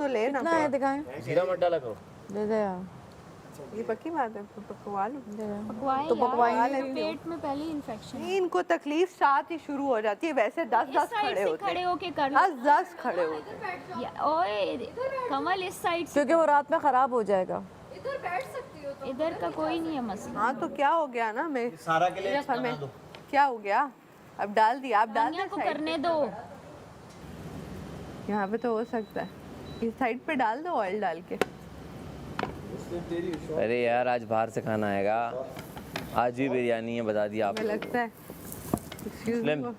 तो ले ना। कितना है दिखाएं? जीरा मत डाला करो। दे दे यार। ये पक्की बात है, पकवा लो। पकवाएं तो पकवाएं यार, नहीं पेट में पहले इन्फेक्शन नहीं, इनको तकलीफ साथ ही शुरू हो जाती है। वैसे 10-10 खड़े होते खड़े हैं, होके कर 10-10 खड़े होते हैं। ओए कमल इस साइड से, क्योंकि वो रात में खराब हो जाएगा। इधर का कोई नहीं है मसला। हाँ तो क्या हो गया ना, मैं सारा के लिए सिर्फ हमें क्या हो गया, अब डाल दिया, आप डाल दुनिया दे को साइड करने दो। पे। यहाँ पे तो हो सकता है, इस साइड पे डाल दो ऑयल डाल के। अरे यार आज बाहर से खाना आएगा, आज भी बिरयानी है, बता दिया हमें आपको। लगता है Excuse मुस्लिम me,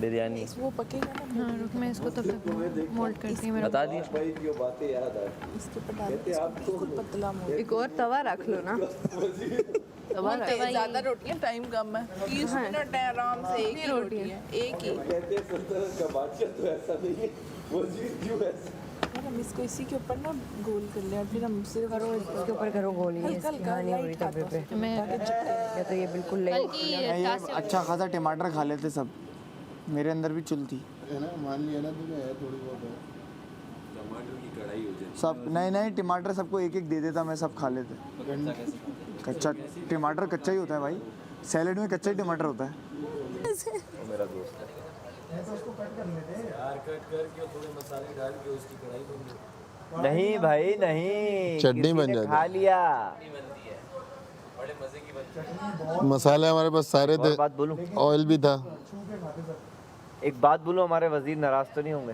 बिरयानी वो पकेगा ना। हाँ रुक, मैं इसको तब तक मोल्ड करती हूँ। बता दिया। इसके ऊपर डाल के बिल्कुल पतला मोल्ड। एक और तवा रख लो ना। तवा रख लो। ज़्यादा रोटियाँ, टाइम कम है। 30 मिनट है आराम से, एक ही रोटी है, एक ही। यार हम इसको इसी के ऊपर ना गोल कर लिया, फिर हम सिर्फ करो इसके ऊपर करो गोल। ये यहाँ नहीं हो रही तवे पे। मैं या तो ये बिल्कुल ले। ये अच्छा खासा टमाटर खा लेते सब, मेरे अंदर भी चुल थी। है ना, मान लिया ना तुमने, है थोड़ी बहुत है। टमाटर की कढ़ाई हो जाए सब नहीं टमाटर सबको एक एक दे देता, मैं सब खा लेते। कच्चा टमाटर कच्चा ही होता है भाई, सैलेड में कच्चा ही टमाटर होता है। मेरा दोस्त है यार, कट करके थोड़े मसाले डाल के उसकी कढ़ाई बन। नहीं भाई नहीं, चटनी बन किसी ने जाती खा लिया। बड़े मजे की बनती है। मसाले हमारे पास सारे थे, बात बोलूं, ऑयल भी था। एक बात बोलूं, हमारे वजीर नाराज तो नहीं होंगे?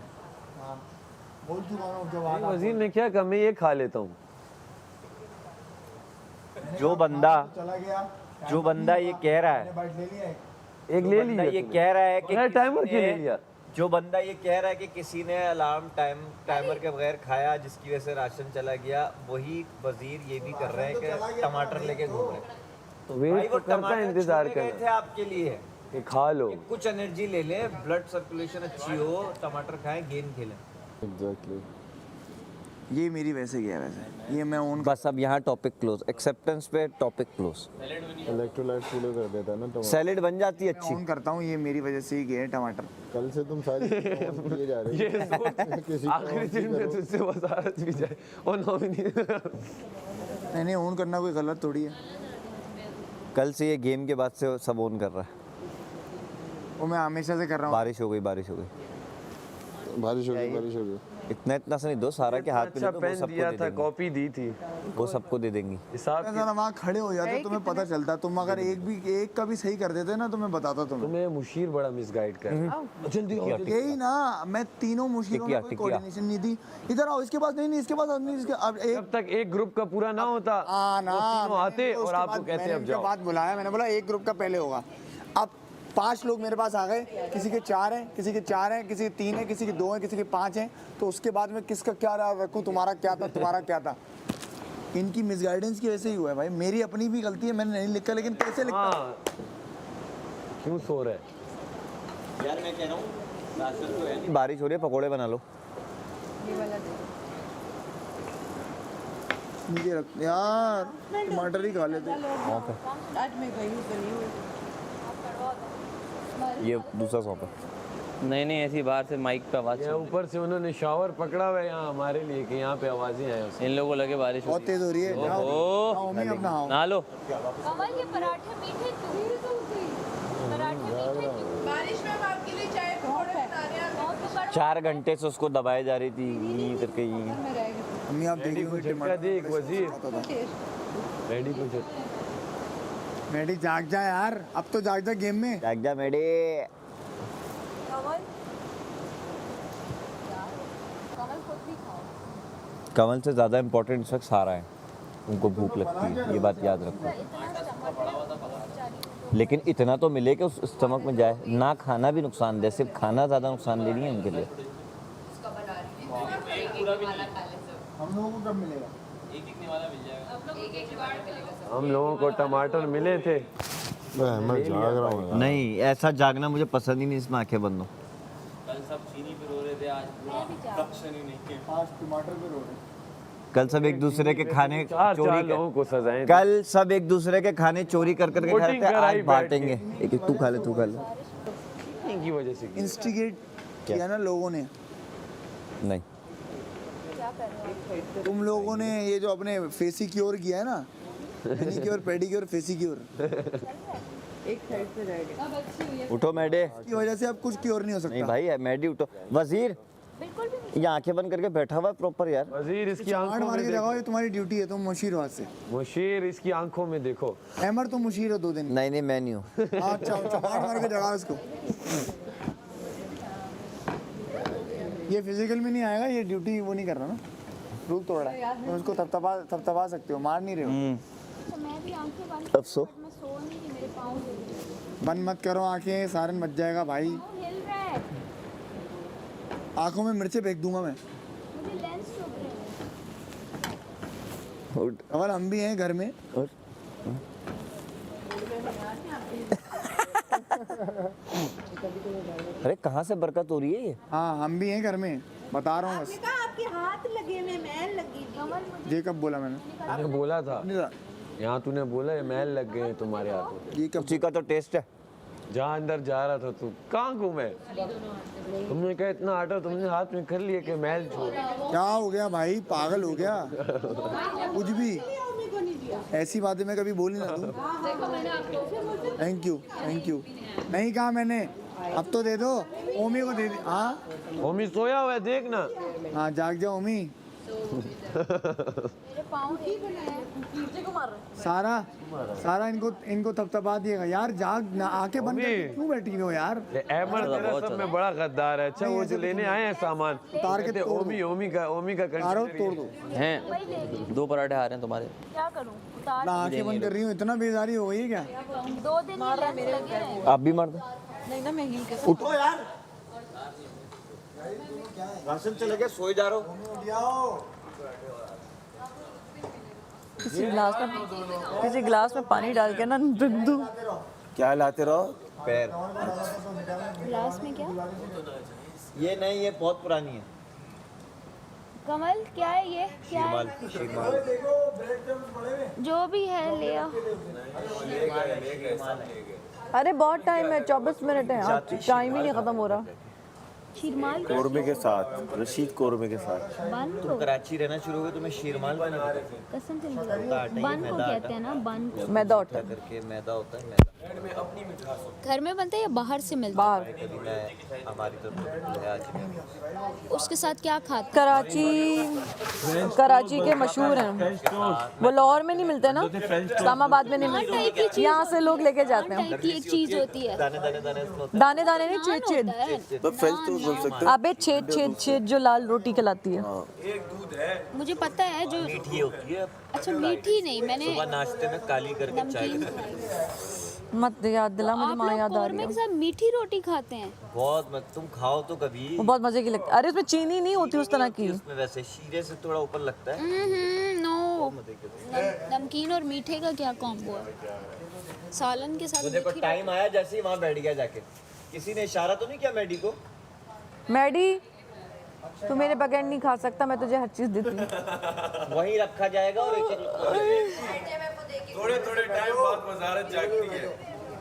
बोल चुका हूँ जब वजीर ने क्या कमी, ये खा लेता हूँ। जो बंदा चला गया, जो बंदा ये कह रहा है, बाइट ले लिया एक ले लिया ये कह रहा है कि टाइमर किसी क्यों ले ने- लिया? जो बंदा ये कह रहा है कि किसी ने अलार्म टाइमर के बगैर खाया जिसकी वजह से राशन चला गया, वही वजीर ये भी कर रहे हैं कि टमाटर लेके घूम रहे हैं। तो भाई वेट वो तो करता है, टमाटर इंतजार छूने गए करना थे आपके लिए कि खा लो। कि कुछ एनर्जी ले ले, ब्लड सर्कुलेशन अच्छी हो, टमाटर खाएं, गेम खेलें। एग्जैक्टली। ये मेरी वैसे गया वैसे, ये मैं उन बस अब यहाँ टॉपिक क्लोज, एक्सेप्टेंस पे टॉपिक क्लोज। इलेक्ट्रोलाइट पूरे कर देता है ना टमाटर। सैलेड बन जाती है अच्छी। ऑन करता हूँ, ये मेरी वजह से ही गए टमाटर। कल से तुम सारी चीजें ऑन किए जा रहे हो। किसी को आखिरी ऑन दिन में तुझसे वजारत भी जाए और नॉमिनी। नहीं ऑन करना कोई गलत थोड़ी है। कल से ये गेम के बाद से सब ऑन कर रहा है। वो मैं हमेशा से कर रहा हूँ। बारिश हो गई, बारिश हो गई। बारिश हो गई, बारिश हो गई। इतना से नहीं दो, सारा के हाथ पे अच्छा दे दो, वो पेन सबको दिया दे था, देंगे। कॉपी दी थी, वो सबको दे देंगी। हिसाब जरा वहाँ खड़े हो जाते तुम्हें पता चलता। तुम अगर एक का भी सही कर देते ना तो मैं बताता तुम्हें। तुम्हें मुशीर बड़ा मिसगाइड कर रहा है। जल्दी आओ, जल्दी। यही ना, मैं तीनों मुश्किलों में कोई टिकिया। कोऑर्डिनेशन नहीं थी। इधर आओ, इसके पास नहीं, इसके पास नहीं, इसके अब एक जब तक एक ग्रुप का पूरा ना होता ना वो तीनों आते मैंने और उसके आपको बाद- कहते मैंने अब उनके जाओ। बाद बुलाया, मैंने बोला एक ग्रुप का पहले होगा। अब 5 लोग मेरे पास आ गए, किसी के 4 हैं, किसी के 4 हैं, किसी के 3 हैं, किसी के 2 हैं, किसी के 5 हैं। तो उसके बाद में किसका क्या रखूँ, तुम्हारा क्या था, तुम्हारा क्या था। इनकी मिसगाइडेंस की वजह से ही हुआ है भाई। मेरी अपनी भी गलती है, मैंने नहीं लिखा, लेकिन कैसे लिखा। हाँ, क्यों सो रहा है? यार मैं कह रहा हूँ राशन तो है, बारिश हो रही है, पकोड़े बना लो। मुझे रख यार, टमाटर ही खा लेते। आज मैं गई हूँ गली में। ये दूसरा सौंप है। नहीं नहीं, ऐसी बाहर से माइक पे आवाज यहाँ ऊपर से उन्होंने शावर पकड़ा हुआ है यहाँ हमारे लिए कि यहाँ पे आवाजें आए उससे। इन लोगों को लगे बारिश बहुत तेज हो रही है। जाओ, जाओ, मम्मी अपना आओ। ना लो। कमल ये पराठे मीठे क्यों? पराठे मीठे क्यों? बारिश में हम आपके लिए चाय पकौड़े बना रहे हैं। 4 घंटे से उसको दबाए जा रही थी, यूं करके यूं। मम्मी आप देखिए को झटका दे एक वजीर। रेडी को झटका। मेडी जाग जा यार, अब तो जाग जा गेम में। जाग जा मेडे। कमल से ज़्यादा इम्पोर्टेंट इस वक्त सारा है। उनको भूख लगती है, ये बात याद रखो। लेकिन इतना तो मिले कि उस स्टमक में जाए। ना खाना भी नुकसानदेह, सिर्फ खाना ज़्यादा नुकसानदेह नहीं है उनके लिए। हम लोगों को कब मिलेगा? हम लोगों को टमाटर मिले थे। मैं जाग रहा हूँ। नहीं, ऐसा जागना मुझे पसंद ही नहीं, इसमें आंखें बंद हो। आज टमाटर पे रो रहे। कल सब एक दूसरे के खाने चार चोरी लोगों को सजाएं। कल सब एक दूसरे के खाने चोरी कर करके खा रहे वोटिंग थे, कराई आज बैठ बांटेंगे। एक एक तू खा ले, तू खा ले। इनकी वजह से इंस्टिगेट किया ना लोगों ने। नहीं, कर रहे हो? तुम लोगों ने ये जो अपने फेसी क्योर किया है ना, मैनीक्योर पेडिक्योर फेसी क्योर, एक साइड से रह गया। उठो मैडे। की वजह से अब कुछ क्योर नहीं हो नहीं सकता। भाई मैडी उठो। वजीर बिल्कुल भी नहीं। ये आंखें बंद करके बैठा हुआ है प्रॉपर यार। वजीर इसकी मार आंखों मार में के देखो। जगाओ, ये तुम्हारी ड्यूटी है, तुम मुशीर वहां से। मुशीर इसकी आंखों में देखो। अहमद तुम मुशीर हो 2 दिन। नहीं नहीं मैं नहीं हूँ। अच्छा अच्छा, मार के जगाओ इसको। ये फिजिकल में नहीं आएगा, ये ड्यूटी वो नहीं कर रहा ना, रूल तोड़ा है। तुम उसको थपथपा सकते हो, मार नहीं रहे हो। तो मैं भी आंखें बंद अब सो। मैं सो नहीं रही, मेरे पाँव हिल रहे हैं। बंद मत करो आंखें, सारन मच जाएगा भाई। पाँव हिल रहा है, आंखों में मिर्चे फेंक दूंगा मैं। मुझे लेंस चुभ रहे हैं। उठ अगर हम भी हैं घर में, उठ। अरे कहाँ से बरकत हो रही है ये? हाँ हम भी हैं घर में, बता रहा हूँ बस। आपके हाथ लगे में मैल लगी ये कब बोला मैंने? मैंने बोला था नहीं था। यहाँ तूने बोला ये मैल लग गए हैं तुम्हारे हाथों। ये कब? उसी का तो टेस्ट है। जहाँ अंदर जा रहा था तू कहाँ घूमे? तुमने कहा इतना आटा तुमने हाथ में कर लिया कि मैल छोड़। क्या हो गया भाई, पागल हो गया? कुछ भी ऐसी बातें मैं कभी बोल ही ना दूं। Thank you thank you. नहीं कहा मैंने, अब तो दे दो, ओमी को दे दे। हाँ ओमी सोया हुआ है देखना। हाँ जाग जाओ ओमी। मेरे पाँव हिल रहे हैं। सारा इनको थपथपा दिएगा यार। जाग ना, आके बंद करके क्यों बैठी हो यार? ये अहमद तेरा सब में बड़ा गद्दार है। अच्छा वो जो लेने आए हैं सामान उतार के कहते तोड़ दो। ओमी का तारो कंटेनर तोड़ दो हैं 2 पराठे आ रहे हैं तुम्हारे। क्या करूँ? उतार ना, आंखें बंद कर रही हूँ, इतना बेजारी हो गई है क्या? 2 दिन ये लेंस लगे हैं। आप भी मार दो। नहीं ना, मैं हील के उठो यार, राशन चले गए, सोए जा रहा हूँ। किसी गिलास में पानी डाल के ना रख दो। क्या लाते रहो? पैर। ग्लास में क्या? ये नहीं, ये बहुत पुरानी है। कमल क्या है ये? क्या है? शीरमाल। जो भी है ले आओ। अरे बहुत टाइम है, 24 मिनट है, टाइम ही नहीं खत्म हो रहा। शीरमाल को कोरमे के साथ, रशीद कोरमे के साथ। बन तुम को कराची रहना शुरू हो गए, तुम्हें शीरमाल बना पड़ेगा। कसम से नहीं पता। बन को कहते हैं ना, बन को। मैदा होता है। करके मैदा होता है। मैदा घर में बनता है या बाहर से मिलता बाहर कभी मैं हमारी तरफ है आज है? उसके साथ क्या खाते कराची के मशहूर हैं वो। लाहौर में नहीं मिलते ना, इस्लामाबाद में नहीं मिलते, यहाँ से लोग लेके जाते हैं। टाइप की एक चीज होती है। दाने दाने दाने इसमें होता दाने दाने नहीं, छेद छेद। होता है। तो फ्रेंच तो बोल सकते अबे छेद छेद छेद जो लाल रोटी कहलाती है। मुझे पता है जो। है। मीठी होती है। अच्छा मीठी नहीं, मैंने सुबह नाश्ते में काली करके चाय नमकीन के खाई। मत याद दिला, मुझे आप माँ लोग याद आ रही कोरमे है। के साथ मीठी रोटी खाते हैं? बहुत मत, तुम खाओ तो कभी। वो बहुत मजे की लगती है। अरे उसमें चीनी नहीं होती उस तरह की। उसमें वैसे शीरे से थोड़ा ऊपर लगता है। नो। मजे के। नमकीन और मीठे का क्या कॉम्बो है? सालन के साथ तो देखो मीठी टाइम आया, जैसे ही वहाँ बैठ गया जाके, किसी ने इशारा तो नहीं किया मैडी को? मैडी तू मेरे बगैर नहीं खा सकता, मैं तुझे हर चीज देती हूँ। वहीं रखा जाएगा और थोड़े टाइम बाद वजारत जागती है।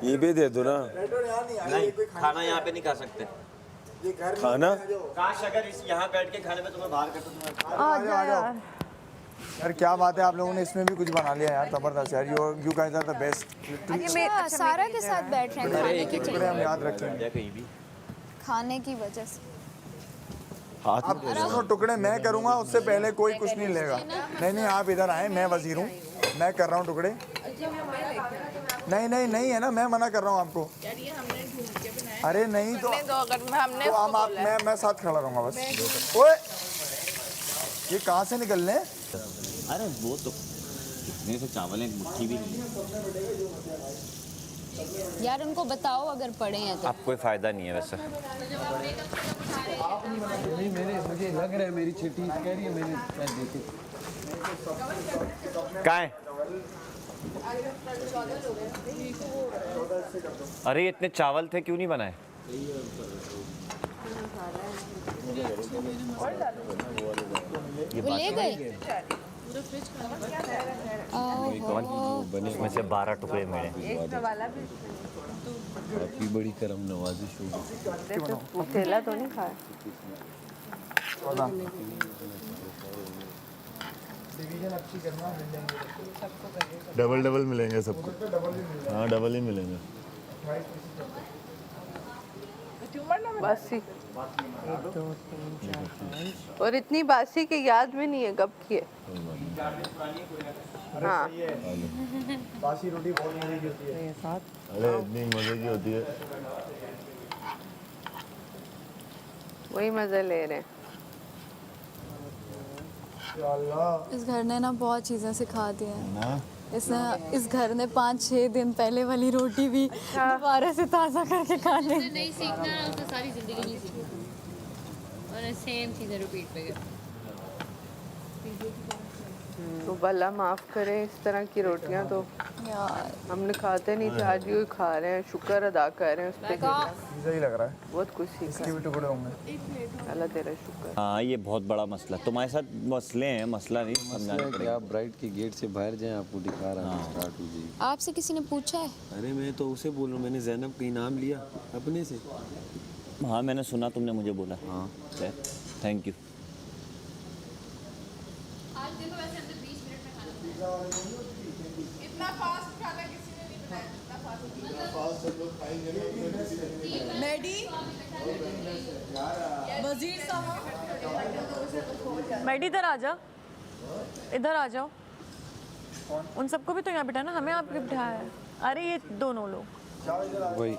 ये भी दे दो ना नहीं, खाना यहाँ पे नहीं खा सकते। खाना। काश अगर इस यहाँ बैठ के खाने में तुम्हें बाहर कर तो आ जा यार। यार क्या बात है, आप लोगों ने इसमें भी कुछ बना लिया यार, जबरदस्त यार। You guys are the best. अच्छा, सारा के साथ बैठ रहे हैं खाने की टुकड़े हम याद रखेंगे। कहीं भी। खाने की वजह से। आप सुनो, टुकड़े मैं करूंगा, उससे पहले कोई कुछ नहीं लेगा। नहीं आप इधर आए, मैं वजीर हूँ, मैं कर रहा हूँ टुकड़े। नहीं है ना, मैं मना कर रहा हूँ आपको। अरे नहीं तो मैं साथ खड़ा रहूंगा बस। ओए ये कहाँ से निकल रहे हैं? अरे वो तो कितने से चावल है, एक मुट्ठी भी नहीं है। यार उनको बताओ अगर पढ़े हैं तो। अब कोई फायदा नहीं है वैसे। नहीं मुझे लग रहा है मेरी चिट्ठी कह रही है, मैंने शायद देखी। कहाँ है? अरे इतने चावल थे, क्यों नहीं बनाए? वो ले गए? इसमें से 12 टुकड़े मिले। आपकी बड़ी करम नवाजिश होगी। अकेला तो नहीं खाया। डबल डबल मिलेंगे सबको। हाँ डबल ही मिलेंगे। बासी 1 2 3 4 5 और इतनी बासी कि याद में नहीं है कब की है। हाँ बासी रोटी बहुत मजे की होती है। 7 अरे इतनी मजे की होती है। वही मजे ले रहे हैं। इस घर ने ना बहुत चीज़ें सिखा दी हैं ना इस घर ने 5-6 दिन पहले वाली रोटी भी दोबारा से ताज़ा करके खा ली। नहीं सीखना ना उसे सारी जिंदगी नहीं सीखना और सेम चीज़ें रिपीट पे गए। तो भला माफ करें, इस तरह की रोटियां तो यार हमने खाते नहीं थे, आज भी खा रहे हैं, शुक्र अदा कर रहे हैं उस पर। पिज़्ज़ा ही लग रहा है, बहुत कुछ सीखा, इसके भी टुकड़े होंगे। अल्लाह तेरा शुक्र। हाँ ये बहुत बड़ा मसला तुम्हारे साथ मसले हैं, मसला नहीं समझाने कि आप ब्राइड के गेट से बाहर जाएं, आपको दिखा रहा हूँ स्टार्ट हो जाएगी। आपसे किसी ने पूछा है? अरे मैं तो उसे बोल रहा हूँ, मैंने ज़ैनब का नाम लिया अपने से। हाँ मैंने सुना तुमने मुझे बोला। हाँ थैंक यू। इतना फास्ट खाना किसी ने नहीं बनाया, इतना फास्ट। मैडी वजीर साहब, मैडी इधर आ जा, इधर आ जाओ। उन सबको भी तो यहाँ बिठाना, हमें आप बिठाया है। अरे ये दोनों लोग वही,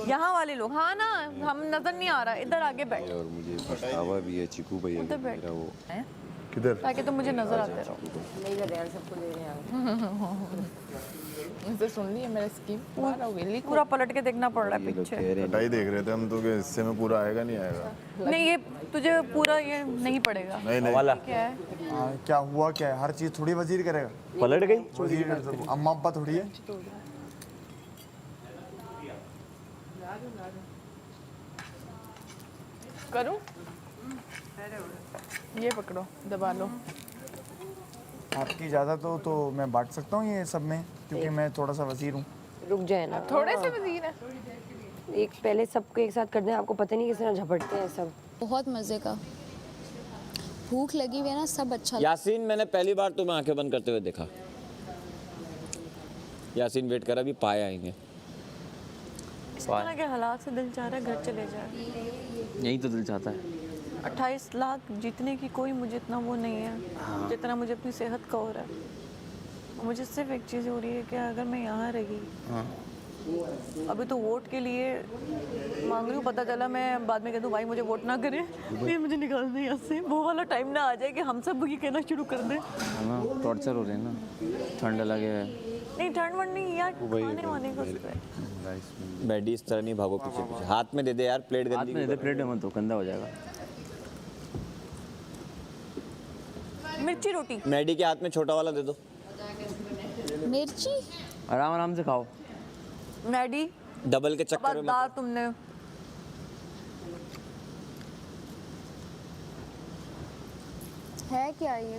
यहाँ वाले लोग, हाँ ना, हम नजर नहीं आ रहा, इधर आगे बैठ। और मुझे पछतावा भी है चिकू भैया उधर बैठ। मेरा वो किधर? ताकि तुम मुझे नजर आते रहो। नहीं कर रहे हैं, सबको ले रहे हैं। मुझे सुन ली है मेरी स्कीम, पूरा पलट के देखना पड़ रहा है पीछे। कटाई देख रहे थे हम तो, कि हिस्से में पूरा आएगा नहीं आएगा। नहीं ये तुझे पूरा ये नहीं पड़ेगा। नहीं नहीं वाला क्या है? हाँ, क्या हुआ, क्या है? हर चीज़ थोड़ी वजीर करेगा। पलट गई। वजीर अम्मा अब्बा थोड़ी है। करूं? ये पकड़ो, दबा लो। आपकी इजाज़त हो तो मैं बांट सकता हूँ ये सब में, क्योंकि मैं थोड़ा सा वजीर हूँ। रुक जाए ना, थोड़े से वजीर है। एक पहले सबको एक साथ कर दें, आपको पता नहीं किस तरह झपटते हैं सब। बहुत मजे का, भूख लगी हुई है ना, सब अच्छा। यासीन मैंने पहली बार तुम्हें आंखें बंद करते हुए देखा। यासीन वेट कर, अभी पाए आएंगे। इस तरह के हालात से दिल चाह रहा है घर चले जाए। यही तो दिल चाहता है। 28 लाख जीतने की कोई मुझे इतना वो नहीं है जितना मुझे अपनी सेहत का हो रहा है। मुझे सिर्फ एक चीज़ हो रही है कि अगर मैं यहाँ रही, अभी तो वोट के लिए मांग रही हूँ, पता चला मैं बाद में कह दूँ भाई मुझे वोट ना करें, प्लीज मुझे निकाल दें यहाँ से। वो वाला टाइम ना आ जाए कि हम सब ये कहना शुरू कर दें। ना टॉर्चर हो रहे हैं ना, ठंड लगे है। नहीं ठंड वंड नहीं यार, खाने वाने का बैडी इस तरह नहीं भागो पीछे पीछे। हाथ में दे दे यार, प्लेट हाथ गंदी। में दे दे, प्लेट में मत दो, गंदा हो जाएगा। मिर्ची रोटी, मैडी के हाथ में छोटा वाला दे दो। मिर्ची आराम आराम से खाओ। मैडी डबल के चक्कर में बता तुमने। है क्या ये?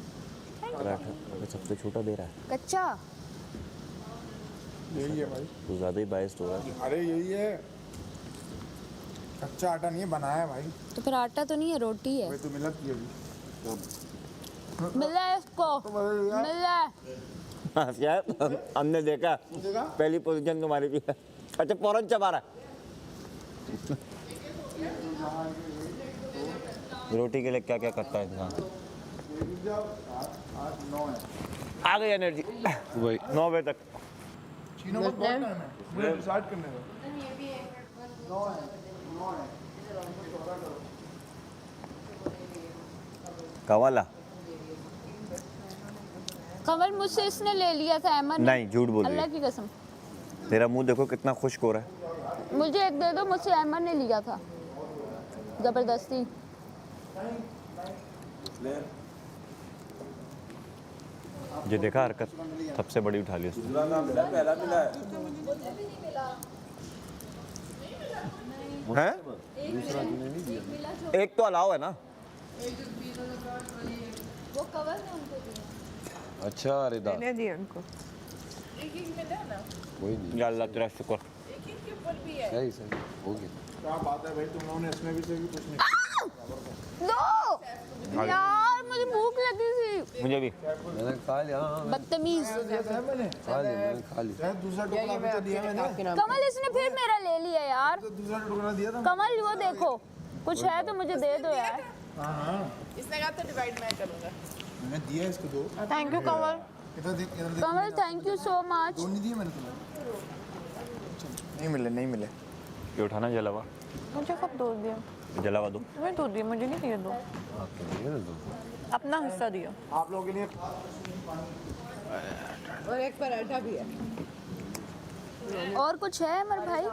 पराठा सबसे छोटा दे रहा है। कच्चा? यही है भाई। तो ज्यादा ही बायस्ड हो रहा है। अरे यही है, कच्चा आटा नहीं है, बनाया है भाई। तो फिर आटा तो नहीं है, रोटी है। भाई तो मिलत की अभी मिला है इसको, मिला है। हाँ, यार हमने देखा पहली पोजीशन तुम्हारी भी है। अच्छा फौरन चबा रहा है। रोटी के लिए क्या क्या करता है इंसान। आ गई एनर्जी 9 बजे तक। चीनो को बहुत टाइम है, मुझे डिसाइड करने दो। कवाला कमल मुझसे इसने ले लिया था, अहमद ने। नहीं, झूठ बोल रही है। अल्लाह की कसम। तेरा मुंह देखो कितना खुश्क हो रहा है। मुझे एक दे दो, मुझसे अहमद ने लिया था जबरदस्ती। ये देखा हरकत सबसे बड़ी उठा ली उसने। हैं? एक तो अलाउ है ना। वो कवर में उनको दिया। अच्छा रिदा, मैंने दिया उनको। कोई नहीं, या अल्लाह तेरा शुक्र। सही सही हो गया। क्या बात है भाई, तुम लोगों ने इसमें भी से भी कुछ नहीं। दो यार, मुझे भूख लगी थी। मुझे भी मैंने खा लिया। हाँ, बदतमीज। खा लिया मैंने खा लिया। दूसरा टुकड़ा मुझे दिया मैंने। कमल इसने फिर मेरा ले लिया यार। दूसरा टुकड़ा दिया था। कमल वो देखो, कुछ है तो मुझे दे दो यार। इसने कहा था डिवाइड मैं करूंगा। मैंने दिया इसको 2। थैंक यू कमल। इधर देख, इधर देख। कमल थैंक यू सो मच। 2 नहीं दिए मैंने तुम्हें। नहीं मिले। ये उठाना जलावा, मुझे कब दो दिया? जलावा दो। तुम्हें दो दिया, मुझे नहीं दिया दो। अपना हिस्सा दिया। आप लोगों के लिए और एक पराठा भी है। और कुछ है अमर भाई?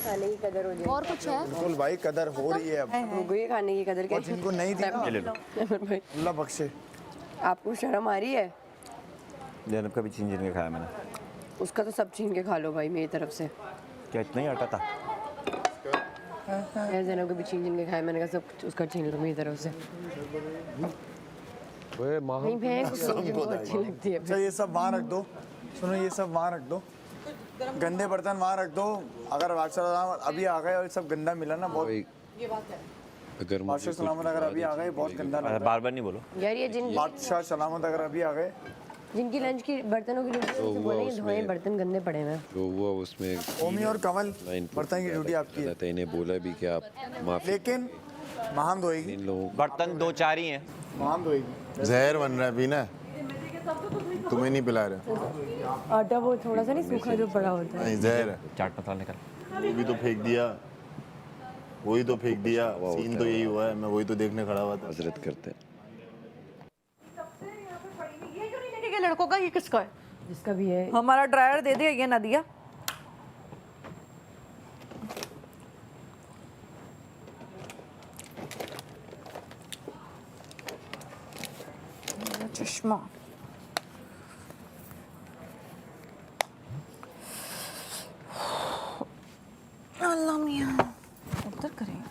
खाने की कदर हो जाए। और कुछ है? बिल्कुल भाई, कदर हो रही है अब। हो गई खाने की कदर। और जिनको नहीं दी ना, ले लो। भाई अल्लाह बख्शे। आपको शर्म आ रही है? जैनब का भी छीन के खाया मैंने। उसका तो सब छीन के खा लो भाई मेरी तरफ से। क्या इतना ही आटा था? यार जैनब का भी छीन के खाया मैंने कहा सब कुछ उसका छीन लो मेरी तरफ से। ओए माँ नहीं बहन को अच्छी लगती है। अच्छा ये सब वहाँ रख दो। सुनो ये सब वहाँ रख दो। गंदे बर्तन वहाँ रख दो। अगर बादशाह अभी आ गए और सब गंदा मिला ना बहुत। ये बात है। अगर बादशाह सलामत अगर अभी आ गए बहुत गंदा लग रहा बार बार नहीं बोलो। यार ये है। बादशाह सलामत अगर अभी आ गए। जिनकी लंच की बर्तनों की ड्यूटी उनसे बोलेंगे धोए बर्तन गंदे पड़े हैं। जो हुआ उसमें ओमी और कमल बर्तन की ड्यूटी आपकी है। इन्हें बोला भी कि आप माफी लेकिन महान धोएगी। इन लोगों बर्तन 2-4 ही हैं। महान धोएगी। जहर बन रहा है पीना। तुम्हें नहीं पिला रहे। आटा वो थोड़ा सा नहीं सूखा जो पड़ा होता है। नहीं जहर है। चाट मसाला निकल। वो भी तो फेंक दिया। वही तो फेंक दिया। सीन तो यही हुआ है। मैं वही तो देखने खड़ा हुआ था। हजरत करते हैं। ये क्यों नहीं लेके गए लड़कों का? ये किसका है? जिसका भी है। हमारा ड्रायर दे दे, ये ना दिया। चश्मा अल्लाह मियां उधर करेंगे।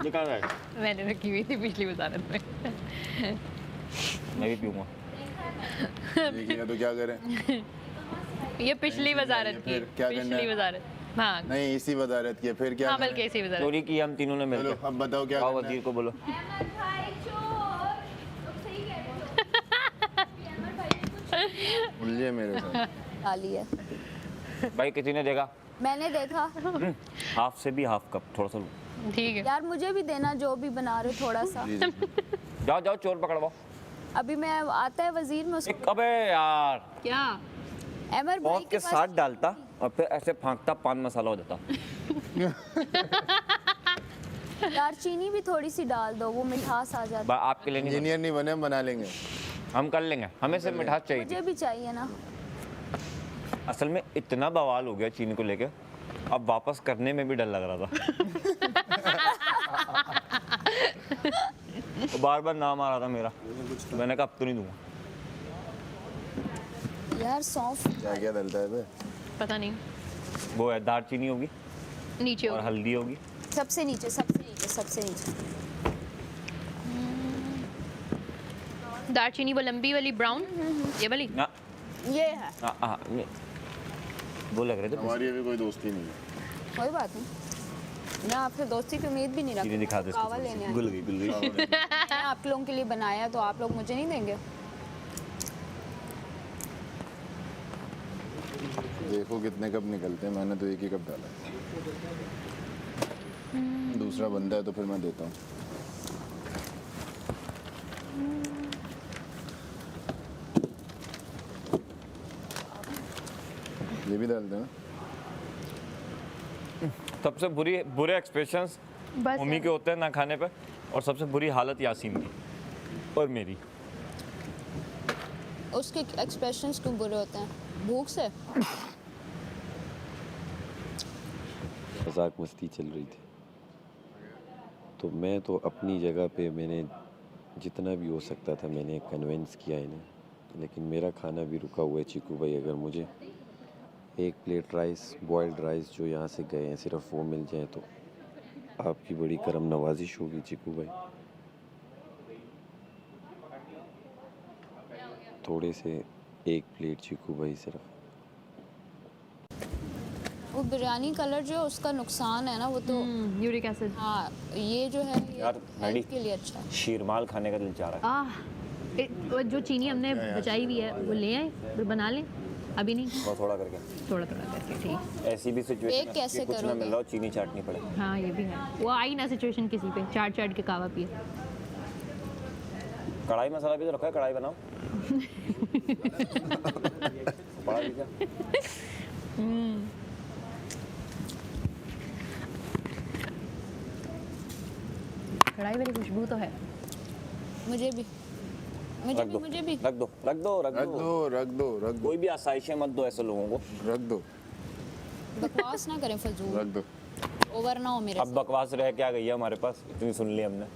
ये कहाँ है? मैंने रखी हुई थी पिछली वजारत में। मैं भी पीऊंगा। ये किया तो क्या करें? ये पिछली वजारत की। फिर क्या करना पिछली है? वजारत। हाँ नहीं इसी वजारत की है, फिर क्या हाँ करें? बल्कि इसी वजारत। चोरी की हम तीनों ने चलो मिलकर। अब बताओ क्या आओ करना है? वजीर को बोलो। उलझे मेरे साथ। डाली है। भाई किसी ने देखा? मैंने देखा। हाफ से भी हाफ कप थोड़ा सा लो। ठीक है यार, मुझे भी देना जो भी बना रहे हो थोड़ा सा। जाओ जाओ चोर पकड़वाओ। अभी मैं आता है वजीर में उसको। अबे यार क्या अमर भाई बहुत के साथ डालता और फिर ऐसे फांकता, पान मसाला हो जाता। यार चीनी भी थोड़ी सी डाल दो, वो मिठास आ जाती है। आपके लिए नहीं इंजीनियर नहीं बने, हम बना लेंगे। हम कर लेंगे, हमें सिर्फ मिठास चाहिए थी। मुझे भी चाहिए ना। असल में इतना बवाल हो गया चीनी को लेके, अब वापस करने में भी डर लग रहा था। बार बार नाम आ रहा था मेरा, मैंने कहा अब तो नहीं दूंगा। यार सौंफ क्या क्या डलता है बे? पता नहीं, वो है दालचीनी होगी नीचे और हल्दी होगी। सबसे नीचे सबसे नीचे सबसे नीचे। दालचीनी वो लंबी वाली ब्राउन, ये वाली ना ये है। वो लग रहे थे। हमारी अभी कोई दोस्ती नहीं है। कोई बात नहीं, मैं आपसे दोस्ती की उम्मीद भी नहीं रखती। दिखा दे कावा लेने आई। गुल गई मैं आप लोगों के लिए बनाया तो आप लोग मुझे नहीं देंगे? देखो कितने कप निकलते हैं, मैंने तो एक ही कप डाला है। दूसरा बनता है तो फिर मैं देता हूँ। ये भी डालते हैं ना। सबसे बुरे एक्सप्रेशंस मम्मी के होते हैं ना खाने पे, और सबसे बुरी हालत यासीन की और मेरी। उसके एक्सप्रेशंस क्यों बुरे होते हैं? भूख से? मजाक मस्ती चल रही थी, तो मैं तो अपनी जगह पे मैंने जितना भी हो सकता था मैंने कन्विंस किया इन्हें, लेकिन मेरा खाना भी रुका हुआ है। चीकू भाई अगर मुझे एक प्लेट राइस, बॉइल्ड राइस जो यहाँ से गए हैं सिर्फ वो मिल जाए तो आपकी बड़ी करम नवाजिश होगी चीकू भाई। थोड़े से एक प्लेट चीकू भाई सिर्फ। वो बिरयानी कलर जो है उसका नुकसान है ना, वो तो यूरिक एसिड। हाँ ये जो है ये यार मैडी हेल्थ के लिए अच्छा है। शीरमाल खाने का दिल चाह रहा वो जो चीनी हमने बचाई हुई है वो ले आए, फिर बना लें। अभी नहीं, है थोड़ा करके। थोड़ा थोड़ा करके, ठीक। ऐसी भी सिचुएशन एक कैसे है कि कुछ ना करोगे? मिल रहा हो, चीनी चाटनी पड़े। हाँ ये भी है, वो आई ना सिचुएशन किसी पे, चाट चाट के कावा पिए। कढ़ाई मसाला भी तो रखा है, कढ़ाई बनाओ। बड़ा भी क्या? कढ़ाई वाली खुशबू तो है। मुझे भी रख दो, मुझे भी रख दो, रख दो, रख दो, रख दो, रख दो, कोई भी आसाइशें मत दो ऐसे लोगों को। रख दो, बकवास ना करें फजूल, रख दो। ओवर ना हो मेरे अब बकवास रह क्या गई है हमारे पास, इतनी सुन ली हमने।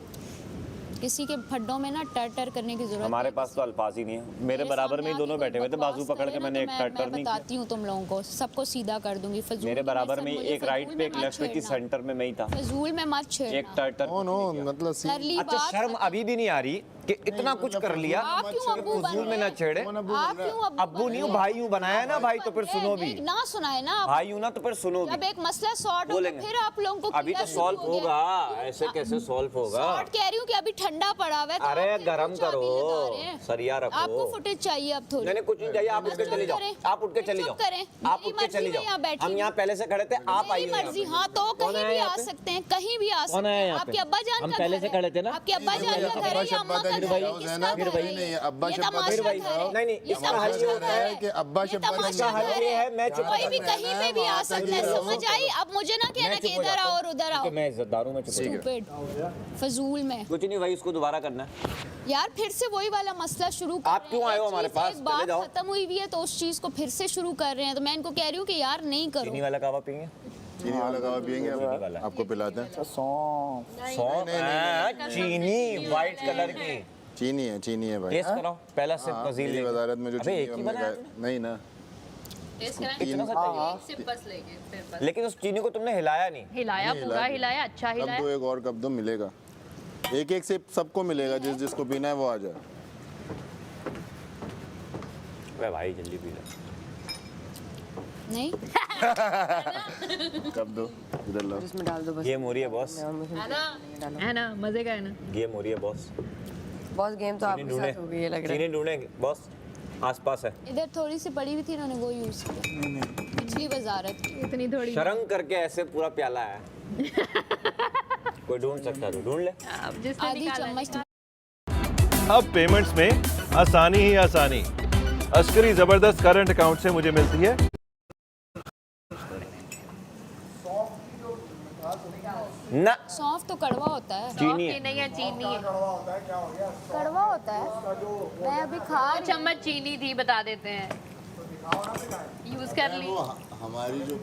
किसी के फड्डों में ना टर टर करने की जरूरत हमारे नहीं। पास तो अल्फाज ही नहीं है। मेरे बराबर में ही दोनों बैठे हुए थे, बाजू पकड़ के मैंने एक टर्टर मैं नहीं बताती हूँ तुम लोगों को, सबको सीधा कर दूंगी। फजूल मेरे में बराबर सब में मुझे एक राइट फजूल पे में एक मत लेफ्ट पे थी, छेड़ना। सेंटर में मैं ही था। फजूल में मत छेड़ना। एक टर्टर नो नो मतलब कर ली अच्छा बात। शर्म अभी भी नहीं आ रही कि इतना कुछ कर लिया, आप क्यों अब्बू बन फजूल में रहे ना हैं? छेड़े। आप क्यों अब्बू नहीं हूँ, भाई हूँ, बनाया ना भाई, तो फिर सुनो भी। ना सुनाए ना आप। भाई हूँ ना तो फिर सुनो जब भी। एक मसला सॉर्ट होगा बोलेंगे। फिर आप लोगों को अभी तो clear सॉल्व हो गया। होगा, ऐसे कैसे सॉल्व होगा? शॉर्ट कह रही हूँ कि अभी ठंडा पड़ा हुआ है तो अरे आप फिर गरम क्यों चाबी करो, लगा रहे हैं? सरिया रखो। आपको फुटेज चाहिए अब थोड़ी। नहीं नहीं कुछ नहीं चाहिए, आप उठ के चुप चले जाओ, करें। आप उठ के चले जाओ, चुप करें। आप मेरी उठ के मर्जी चले में यहाँ जाओ। बैठी हम हूँ। यहाँ पहले से खड़े थे, आप आइए मेरी यहाँ मर्जी, पे। हाँ तो कौन कहीं है भी यहाँ आ पे? सकते हैं, कहीं भी आ कौन सकते है हैं। यहाँ आपके पे? अब्बा जान हम का पहले घर से है। खड़े थे ना? आपके अब्बा जान का घर है या अम्मा का घर है? किसका फिर घर वही है? नहीं है, अब्बा ये शब्बा तमाशा फिर वही घर है। नहीं नहीं ये इसका हल ये तमाशा होता घर है है कि अब्बा ये शब्बा तमाशा इसका हल घर ये है, मैं चुप कोई भी हूँ। कहीं पे भी आ सकता है, समझ आई? अब मुझे ना कहना कि इधर आओ और उधर आओ। मैं इज्जतदार हूँ, मैं चुप हूँ। Stupid, फजूल में। कुछ नहीं भाई, उसको दोबारा करना है। यार फिर से वही वाला मसला शुरू कर आप रहे क्यों हैं। आए हो एक हमारे चीज़, पास? एक चले बात जाओ। खत्म हुई हुई है तो उस चीज को फिर से शुरू कर रहे हैं, तो मैं इनको कह रही हूँ कि यार नहीं करो। चीनी वाला कावा पियेंगे? चीनी वाला कावा पियेंगे चीनी वाला। आपको पिलाते हैं। सौंफ सौंफ, चीनी व्हाइट कलर की चीनी है भाई। टेस्ट कराओ पहला सिप हाँ, वजीर मेरी लेके। वजारत में जो अबे चीनी एक ही हमने बनाया खाया- नहीं ना, इतना सा चाहिए। लेकिन उस चीनी को तुमने हिलाया नहीं। हिलाया, पूरा हिलाया, अच्छा कब हिलाया। दो एक और कब दो मिलेगा, एक एक सिप सबको मिलेगा, जिसको पीना है वो आ जाए। वे भाई जल्दी पी लो। नहीं कब दो इधर लो। इसमें डाल दो बस। गेम हो रही है बॉस, है ना, मजे का है ना। गेम हो रही है बॉस। बॉस गेम तो आपके साथ हो गई है लग रहा है। चीनी ढूंढेंगे बॉस, आसपास है। इधर थोड़ी सी पड़ी हुई थी, इन्होंने वो यूज किया पिछली वजारत की। इतनी थोड़ी। शर्म करके ऐसे पूरा प्याला है। कोई ढूंढ सकता है तो ढूंढ ले। अब जिसने आधी निकाला चम्मच अब पेमेंट्स में आसानी ही आसानी। अस्करी जबरदस्त करंट अकाउंट से मुझे मिलती है ना। सौंफ तो कड़वा होता है। चीनी है। नहीं है, चीनी है। कड़वा होता है। मैं अभी खा दो चम्मच चीनी थी, बता देते हैं। यूज कर ली। हमारी जो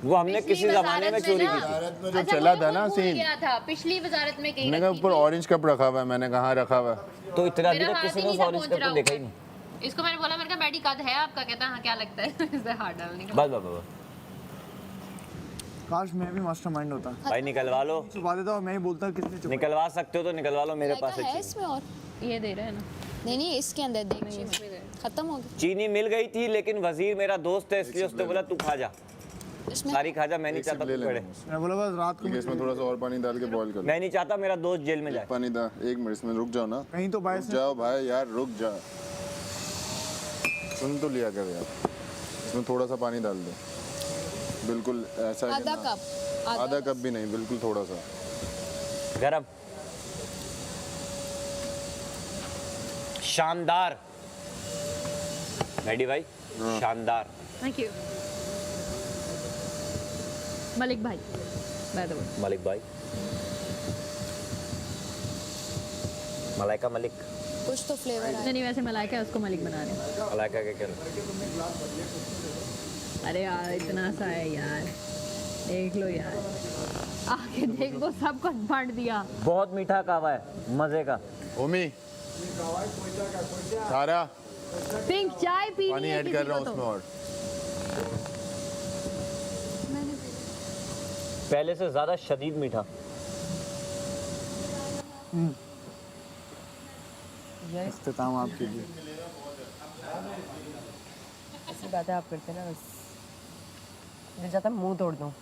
वो हमने पिछली किसी जमाने में वजारत चोरी ना- की थी। वजारत में जो अच्छा, चला मुझे था ना वो भूल सीन, गया था, पिछली वजारत में कहीं मैंने कहा रखी ऊपर थी। ऑरेंज कप रखा हुआ है, मैंने कहा रखा हुआ है। तो इतना अभी मेरा तक हाथ किसी ही ने नहीं था ऑरेंज पहुंच कप रहा तो देखा ही ऊपर। नहीं। इसको मैंने बोला, मैंने कहा बैडी कद है आपका, कहता है हाँ क्या लगता है इसे हाथ डालने का। बस बस बस काश मैं भी मास्टरमाइंड होता, भाई निकलवा लो, छुपा देता और मैं ही बोलता किसने छुपाया। निकलवा सकते हो तो निकलवा लो, मेरे पास है है चीनी। इसमें और ये दे रहे हैं ना। नहीं इसके अंदर देखिए खत्म हो गया। चीनी मिल गई थी, लेकिन वजीर मेरा दोस्त है इसलिए उसने बोला तू खा जा, इसमें सारी खा जा, मैं नहीं एक सिप चाहता ले तू लेना। पड़े। मैं बोला बस रात को ठीक है, इसमें थोड़ा सा और पानी डाल के बॉईल कर लो। मैं नहीं चाहता मेरा दोस्त जेल में जाए। पानी दा, एक मिनट इसमें रुक जाओ ना। कहीं तो बाहर रुक से जाओ भाई यार, रुक जा, सुन तो लिया कर यार। इसमें थोड़ा सा पानी डाल दो, बिल्कुल ऐसा कि आधा ना- कप आधा कप भी नहीं, बिल्कुल थोड़ा सा। गरम, शानदार मैडी भाई, शानदार। थैंक यू मलिक भाई, बाय द वे। मलिक भाई, मलाइका मलिक, कुछ तो फ्लेवर आया। नहीं वैसे मलाइका है, उसको मलिक बना रहे हैं। मलाइका के क्या? अरे यार इतना सा है यार, देख लो यार, आके देखो सब कुछ बांट दिया। बहुत मीठा कावा है, मजे का। ओमी सारा पिंक चाय पीनी पानी है ऐड किसी कर रहा को हूँ उसमें तो। और। पहले से ज्यादा शदीद मीठा। इख्तिताम आप कीजिए। ऐसी बातें आप करते हैं ना बस। मुझे जाता मुंह तोड़ दूँ,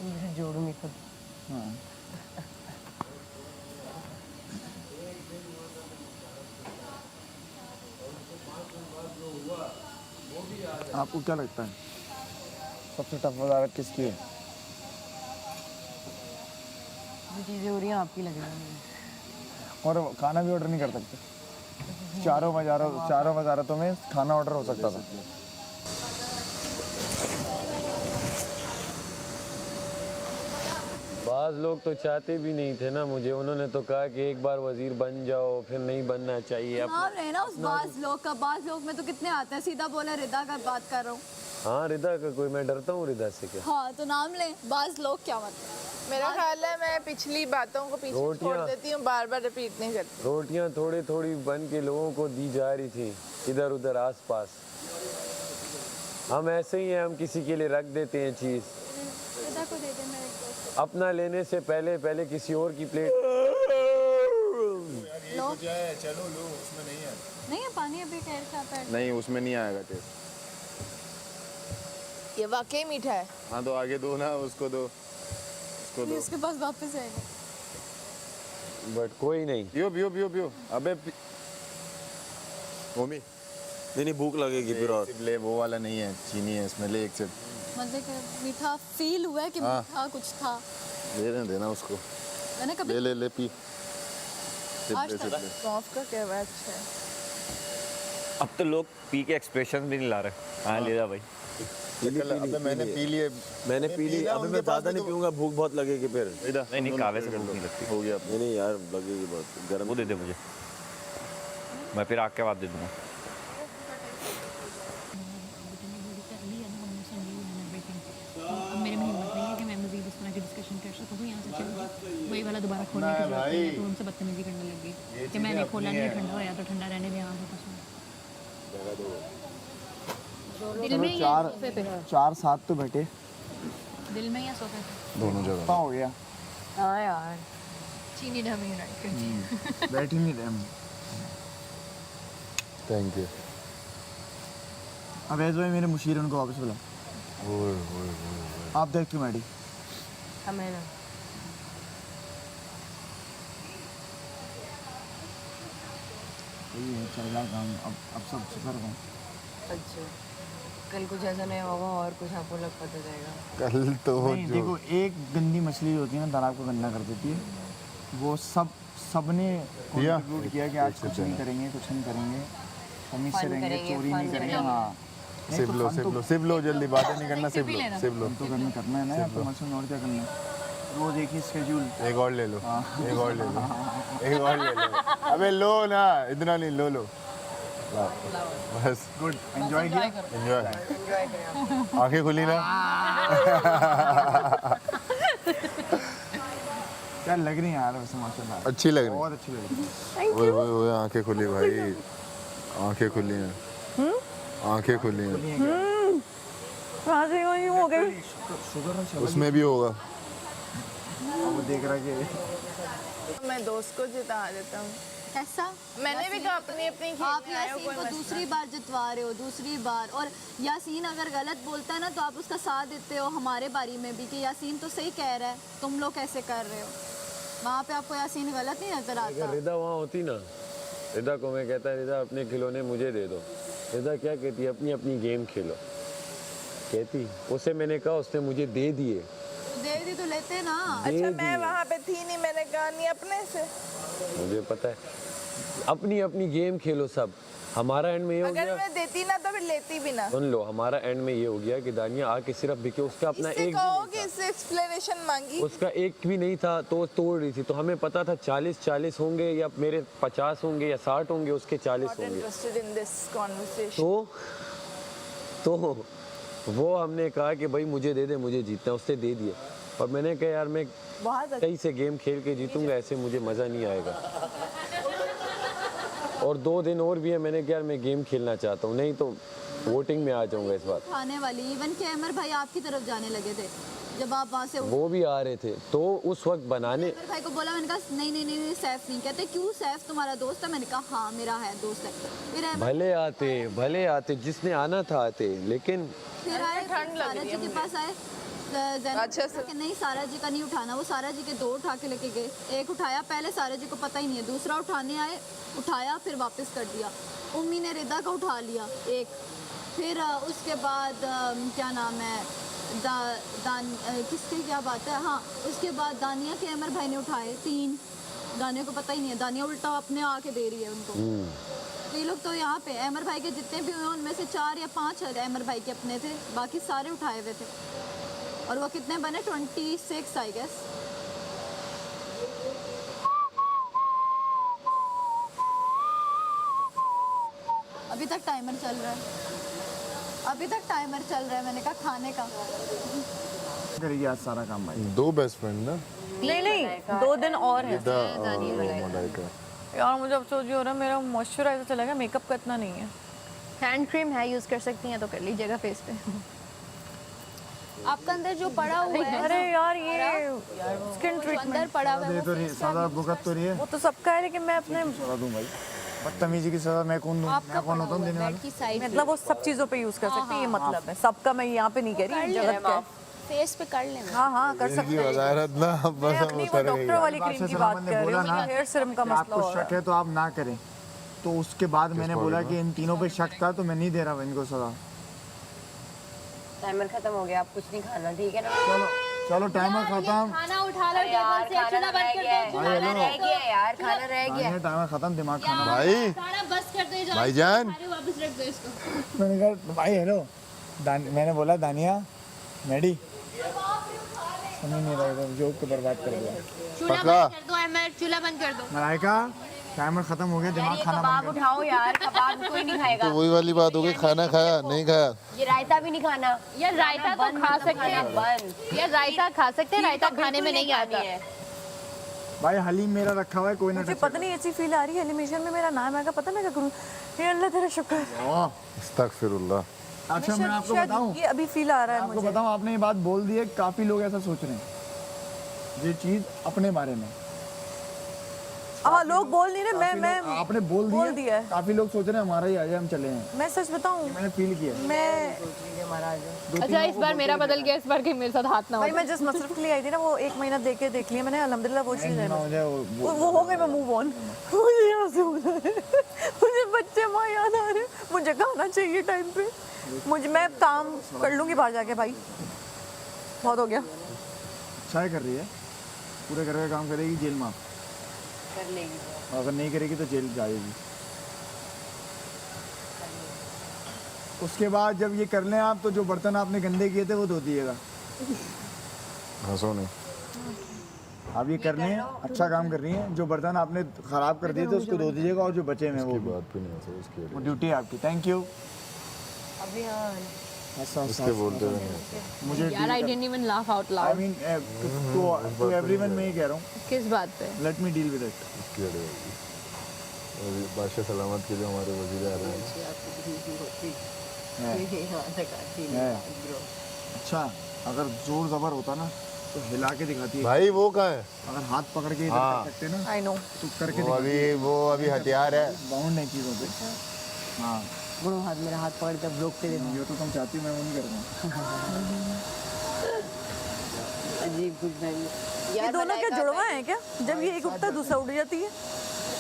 मुझे जोड़ूंगी खुद। आपको क्या लगता है सबसे टफ वजारत किसकी है? जो चीज़ें हो रही हैं आपकी लग रही हैं मुझे। और खाना भी ऑर्डर नहीं कर सकते? चारों वजारतों में खाना ऑर्डर हो सकता था। बाज़ लोग तो चाहते भी नहीं थे ना मुझे, उन्होंने तो कहा कि एक बार वजीर बन जाओ, फिर नहीं बनना चाहिए। नाम रहे ना उस बाज लोग का, बाज लोग में तो कितने आते हैं। सीधा बोला रिदा का बात कर रहा हूँ। हाँ रिदा का कोई, मैं डरता हूँ रिदा से क्या। हाँ तो नाम ले, बाज लोग क्या मतलब। मेरा ख्याल है मैं पिछली बातों को पीछे छोड़ देती हूँ, बार बार रिपीट नहीं करती। रोटियाँ थोड़ी थोड़ी बन के लोगों को दी जा रही थी इधर उधर आस पास। हम ऐसे ही हैं, हम किसी के लिए रख देते हैं चीज़। रिदा को दे दे, मैं अपना लेने से पहले किसी और की प्लेट। लो चलो लो, उसमें नहीं है। नहीं है पानी अभी खैर खाता है। नहीं उसमें नहीं आएगा टेस्ट। ये वाकई मीठा है। हाँ तो आगे दो ना, उसको दो, उसको दो। इसके पास वापस आएगा। बट कोई नहीं। पियो अबे मम्मी नहीं भूख लगेगी फिर। और ले, वो वाला नहीं है, चीनी है इसमें, ले एक सिप। मतलब मीठा फील हुआ है कि मीठा कुछ था। देना उसको। मैंने कभी ले पी। आज तक सौंफ का क्या बात है। अब तो लोग पी के एक्सप्रेशन भी नहीं ला रहे। हाँ ले जा भाई। मैंने पी लिए। मैंने पी ली, अभी मैं ज़्यादा नहीं पीऊंगा, भूख बहुत लगेगी फिर। नहीं कावे से भूख नहीं लगती। हो गया। नहीं यार लगेगी बहुत गर्म। वो दे दे मुझे, मैं फिर आके बाद दे दूँगा। मेरे में हिम्मत नहीं है कि मैं मज़ीद इस तरह की डिस्कशन कर सकूँ। तो यहाँ से चल वही वाला दोबारा खोलने की जरूरत नहीं है। तो उनसे बदतमीजी करने लग गई कि मैंने खोला नहीं, ठंडा होया तो ठंडा रहने दे। यहाँ से दिल में या सोफे पे? 4-7 तो बैठे दिल में या सोफे पे? दोनों जगह। हो गया। हाँ यार चीनी ढमी यूनाइट कर दी। बैठ ही नहीं रहे हम। Thank you. अब ऐसे भाई मेरे मुशीर उनको वापस बुला। आप देख क्यों मैडी। हमें ना चल रहा काम। अब सब शुक्र है। अच्छा कल कुछ ऐसा नहीं होगा और कुछ आपको लग पता जाएगा। कल तो नहीं, देखो एक गंदी मछली होती है ना, तालाब को गंदा कर देती है। वो सबने कंट्रीब्यूट किया कि आज कुछ नहीं करेंगे, कुछ नहीं करेंगे, तमीज से रहेंगे, चोरी नहीं करेंगे। हाँ सिप लो जल्दी, बातें नहीं करना, सिप लो। तो करना है ना यार, तो मछली और क्या करना है। रोज एक ही स्केड्यूल। एक और ले लो, एक और ले लो, एक और ले लो। अबे लो ना, इतना नहीं, लो बस। गुड, एंजॉय किया। एंजॉय। आंखें खुली ना। क्या लग रही है यार वैसे माशाल्लाह। अच्छी लग रही है, बहुत अच्छी लग रही है। ओए आंखें खुली भाई, आंखें खुली हैं, आंखें खुली हैं। हो गई। उसमें भी होगा। वो देख रहा है कि मैं दोस्त को जिता देता हूँ। ऐसा मैंने भी कहा अपनी आप यासीन को दूसरी बार जितवा रहे हो, दूसरी बार। और यासीन अगर गलत बोलता है ना तो आप उसका साथ देते हो हमारे बारे में भी कि यासीन तो सही कह रहा है, तुम लोग कैसे कर रहे हो। वहाँ पे आपको यासीन गलत नहीं नजर आता। अगर रिदा वहाँ होती ना, रिदा को मैं कहता रिदा अपने खिलौने मुझे दे दो, रिदा क्या कहती है, अपनी अपनी गेम खेलो कहती। उसे मैंने कहा, उसने मुझे दे दिए। दे दी तो लेते ना। अच्छा मैं वहाँ पे थी नहीं, मैंने कहा नहीं अपने से। मुझे पता है, अपनी अपनी गेम खेलो सब। हमारा एंड में ये हो अगर गया, मैं देती ना तो फिर लेती भी ना। सुन लो, हमारा एंड में ये हो गया कि दानिया आके सिर्फ बिके, उसका अपना इससे एक कहो कि इससे एक्सप्लेनेशन मांगी, उसका एक भी नहीं था तो तोड़ रही थी। तो हमें पता था 40 होंगे या मेरे 50 होंगे या 60 होंगे, उसके 40 Not होंगे। interested in this conversation। तो वो हमने कहा कि भाई मुझे दे दे, मुझे जीतना है। उससे दे दिए। और मैंने कहा यार मैं सही से गेम खेल के जीतूंगा, ऐसे मुझे मज़ा नहीं आएगा। और 2 दिन और भी है, मैंने कहा यार मैं गेम खेलना चाहता हूँ, नहीं तो वोटिंग में आ जाऊंगा इस बार। खाने वाली इवन के अमर भाई आपकी तरफ जाने लगे थे जब आप वहाँ से। वो भी आ रहे थे तो उस वक्त बनाने। अमर भाई को बोला, मैंने कहा नहीं सैफ नहीं। कहते क्यों, सैफ तुम्हारा दोस्त है? मैंने कहा हाँ मेरा है दोस्त है। फिर भले आते जिसने आना था आते, लेकिन फिर आए सारा जी के पास आए अच्छा सर कि नहीं सारा जी का नहीं उठाना, वो सारा जी के 2 उठा के लेके गए। एक उठाया पहले, सारा जी को पता ही नहीं है, दूसरा उठाने आए, उठाया फिर वापस कर दिया। उम्मी ने रिदा का उठा लिया एक, फिर उसके बाद क्या नाम है किसकी क्या बात है, हाँ उसके बाद दानिया के अमर भाई ने उठाए 3। दानिया को पता ही नहीं है, दानिया उल्टा अपने आके दे रही है उनको। तो ये लोग तो यहाँ पे अमर भाई के जितने भी हुए उनमें से 4 या 5 अमर भाई के अपने थे, बाकी सारे उठाए हुए थे। और वो कितने बने 26 आई गेस। अभी तक टाइमर चल रहा है, अभी तक टाइमर चल रहा है। मैंने कहा खाने का करेगी आज सारा काम भाई। 2 बेस्ट फ्रेंड ना? नहीं 2 दिन और है मलाइका। यार मुझे अफसोस ये हो रहा है, मेरा मॉइस्चराइजर चला गया, मेकअप का इतना नहीं है। हैंड क्रीम है, यूज़ कर सकती हैं तो कर लीजिएगा फेस पे। आपका अंदर जो पड़ा हुआ है, अरे यार ये स्किन अंदर ट्रीटमेंट पड़ा हुआ है दे वो तो रही सजा भुगत तो रही है। वो तो सबका है, लेकिन मैं अपने सजा दूं भाई, बदतमीजी की सजा मैं कौन दूं? मैं कौन होता हूं देने वाला? की साइड मतलब वो सब चीज़ों पे यूज़ कर सकती है, ये मतलब है सबका। मैं यहाँ पे नहीं कह रही, जगत का फेस पे कर लेना। हाँ कर सकते हैं। वजारत ना बस मैं अपनी वो डॉक्टर वाली क्रीम की बात कर रही हूँ, हेयर सीरम का मसला आपको हो रहा शक है तो आप ना करें। तो उसके बाद मैंने बोला कि इन तीनों पे शक था तो मैं नहीं दे रहा इनको सजा। टाइमर खत्म हो गया, आप कुछ नहीं खाना, ठीक है ना? चलो चलो टाइमर खत्म। खाना उठा लो टेबल से, चूल्हा बंद कर दो। खाना रह गया यार, खाना रह गया। टाइमर खत्म, दिमाग खाना। भाई खाना बस कर दो, ये भाईजान वापस रख दो इसको। मैंने कहा भाई हेलो, मैंने बोला दानिया मैडी समझ नहीं रहा, जोक को बर्बाद कर दिया। चूल्हा बंद कर दो अमर, चूल्हा बंद कर दो। मलाइका टाइमर खत्म हो गया, दिमाग खाना कबाब बंद कर। उठाओ यार, कबाब कोई नहीं खाएगा। तो वही वाली बात हो गई, खाना खाया नहीं खाया? ये रायता भी नहीं खाना। यार रायता तो खा सकते हैं, यार रायता खा सकते हैं, रायता खाने में नहीं आता है। भाई हलीम मेरा रखा हुआ है, कोई ना मुझे पता नहीं ऐसी फील आ रही है, एनिमेशन में मेरा नाम आएगा, पता मैं क्या करूँ? हे अल्लाह तेरा शुक्र। अस्तगफिरुल्लाह। अच्छा मैं आपको बताऊं, ये अभी फील आ रहा है आपको मुझे। बताऊं, आपने ये बात बोल दी है, काफी लोग ऐसा सोच रहे हैं ये चीज अपने बारे में। हाँ लोग बोल नहीं रहे, मैं आपने बोल दिया है। काफी लोग सोच रहे हैं हमारा ही आ जाए, हम चले हैं। मैं सच बताऊं, मैंने फील किया। मैं अच्छा इस बार मेरा बदल गया, इस बार कहीं मेरे साथ हाथ ना हो। भाई मैं जिस मसरफ के लिए आई थी ना, वो 1 महीना देख लिया मैंने, अल्हम्दुलिल्लाह वो चीज़ है। हो जाए वो हो गई, मैं मूव ऑन। मुझे यहाँ से हो रहा है, मुझे बच्चे माँ याद आ रहे हैं, मुझे खाना चाहिए टाइम पे। मैं काम कर लूँगी बाहर जाके, भाई बहुत हो गया। अच्छा कर रही है, पूरे घर का काम करेगी, जेल माफ कर लेगी। और अगर नहीं करेगी तो जेल जाएगी। उसके बाद जब ये कर लें आप, तो जो बर्तन आपने गंदे किए थे वो धो दिएगा। हंसो नहीं। आप ये कर लें, अच्छा काम कर रही हैं। जो बर्तन आपने खराब कर दिए थे उसको धो दीजिएगा, और जो बचे हैं वो बात पे नहीं हंसो, उसकी वो ड्यूटी है आपकी। Thank you. अभी हाँ इसके बोलते हुए मुझे यार I didn't even laugh out I loud. Mean to everyone मैं ही कह रहा हूँ, किस बात पे? Let me deal with it. इसकी अड़ेगी। बादशाह सलामत के जो हमारे वजीर आ रहे हैं। अच्छा अगर जोर जबर होता ना तो हिला के दिखाती है। भाई वो कहाँ है? अगर हाथ पकड़ के इधर कर सकते ना, आई नो, तो करके वो अभी हथियार है, बाउंड है चीज़ों पे। हाँ बुढ़ो हाथ, मेरा हाथ पकड़ कर ब्लॉक पे दे दो। ये तो तुम चाहती हो, मैं वो नहीं करता। अजीब कुछ नहीं ये दोनों क्या जुड़वा है क्या? जब ये एक उठता है दूसरा उड़ जाती है,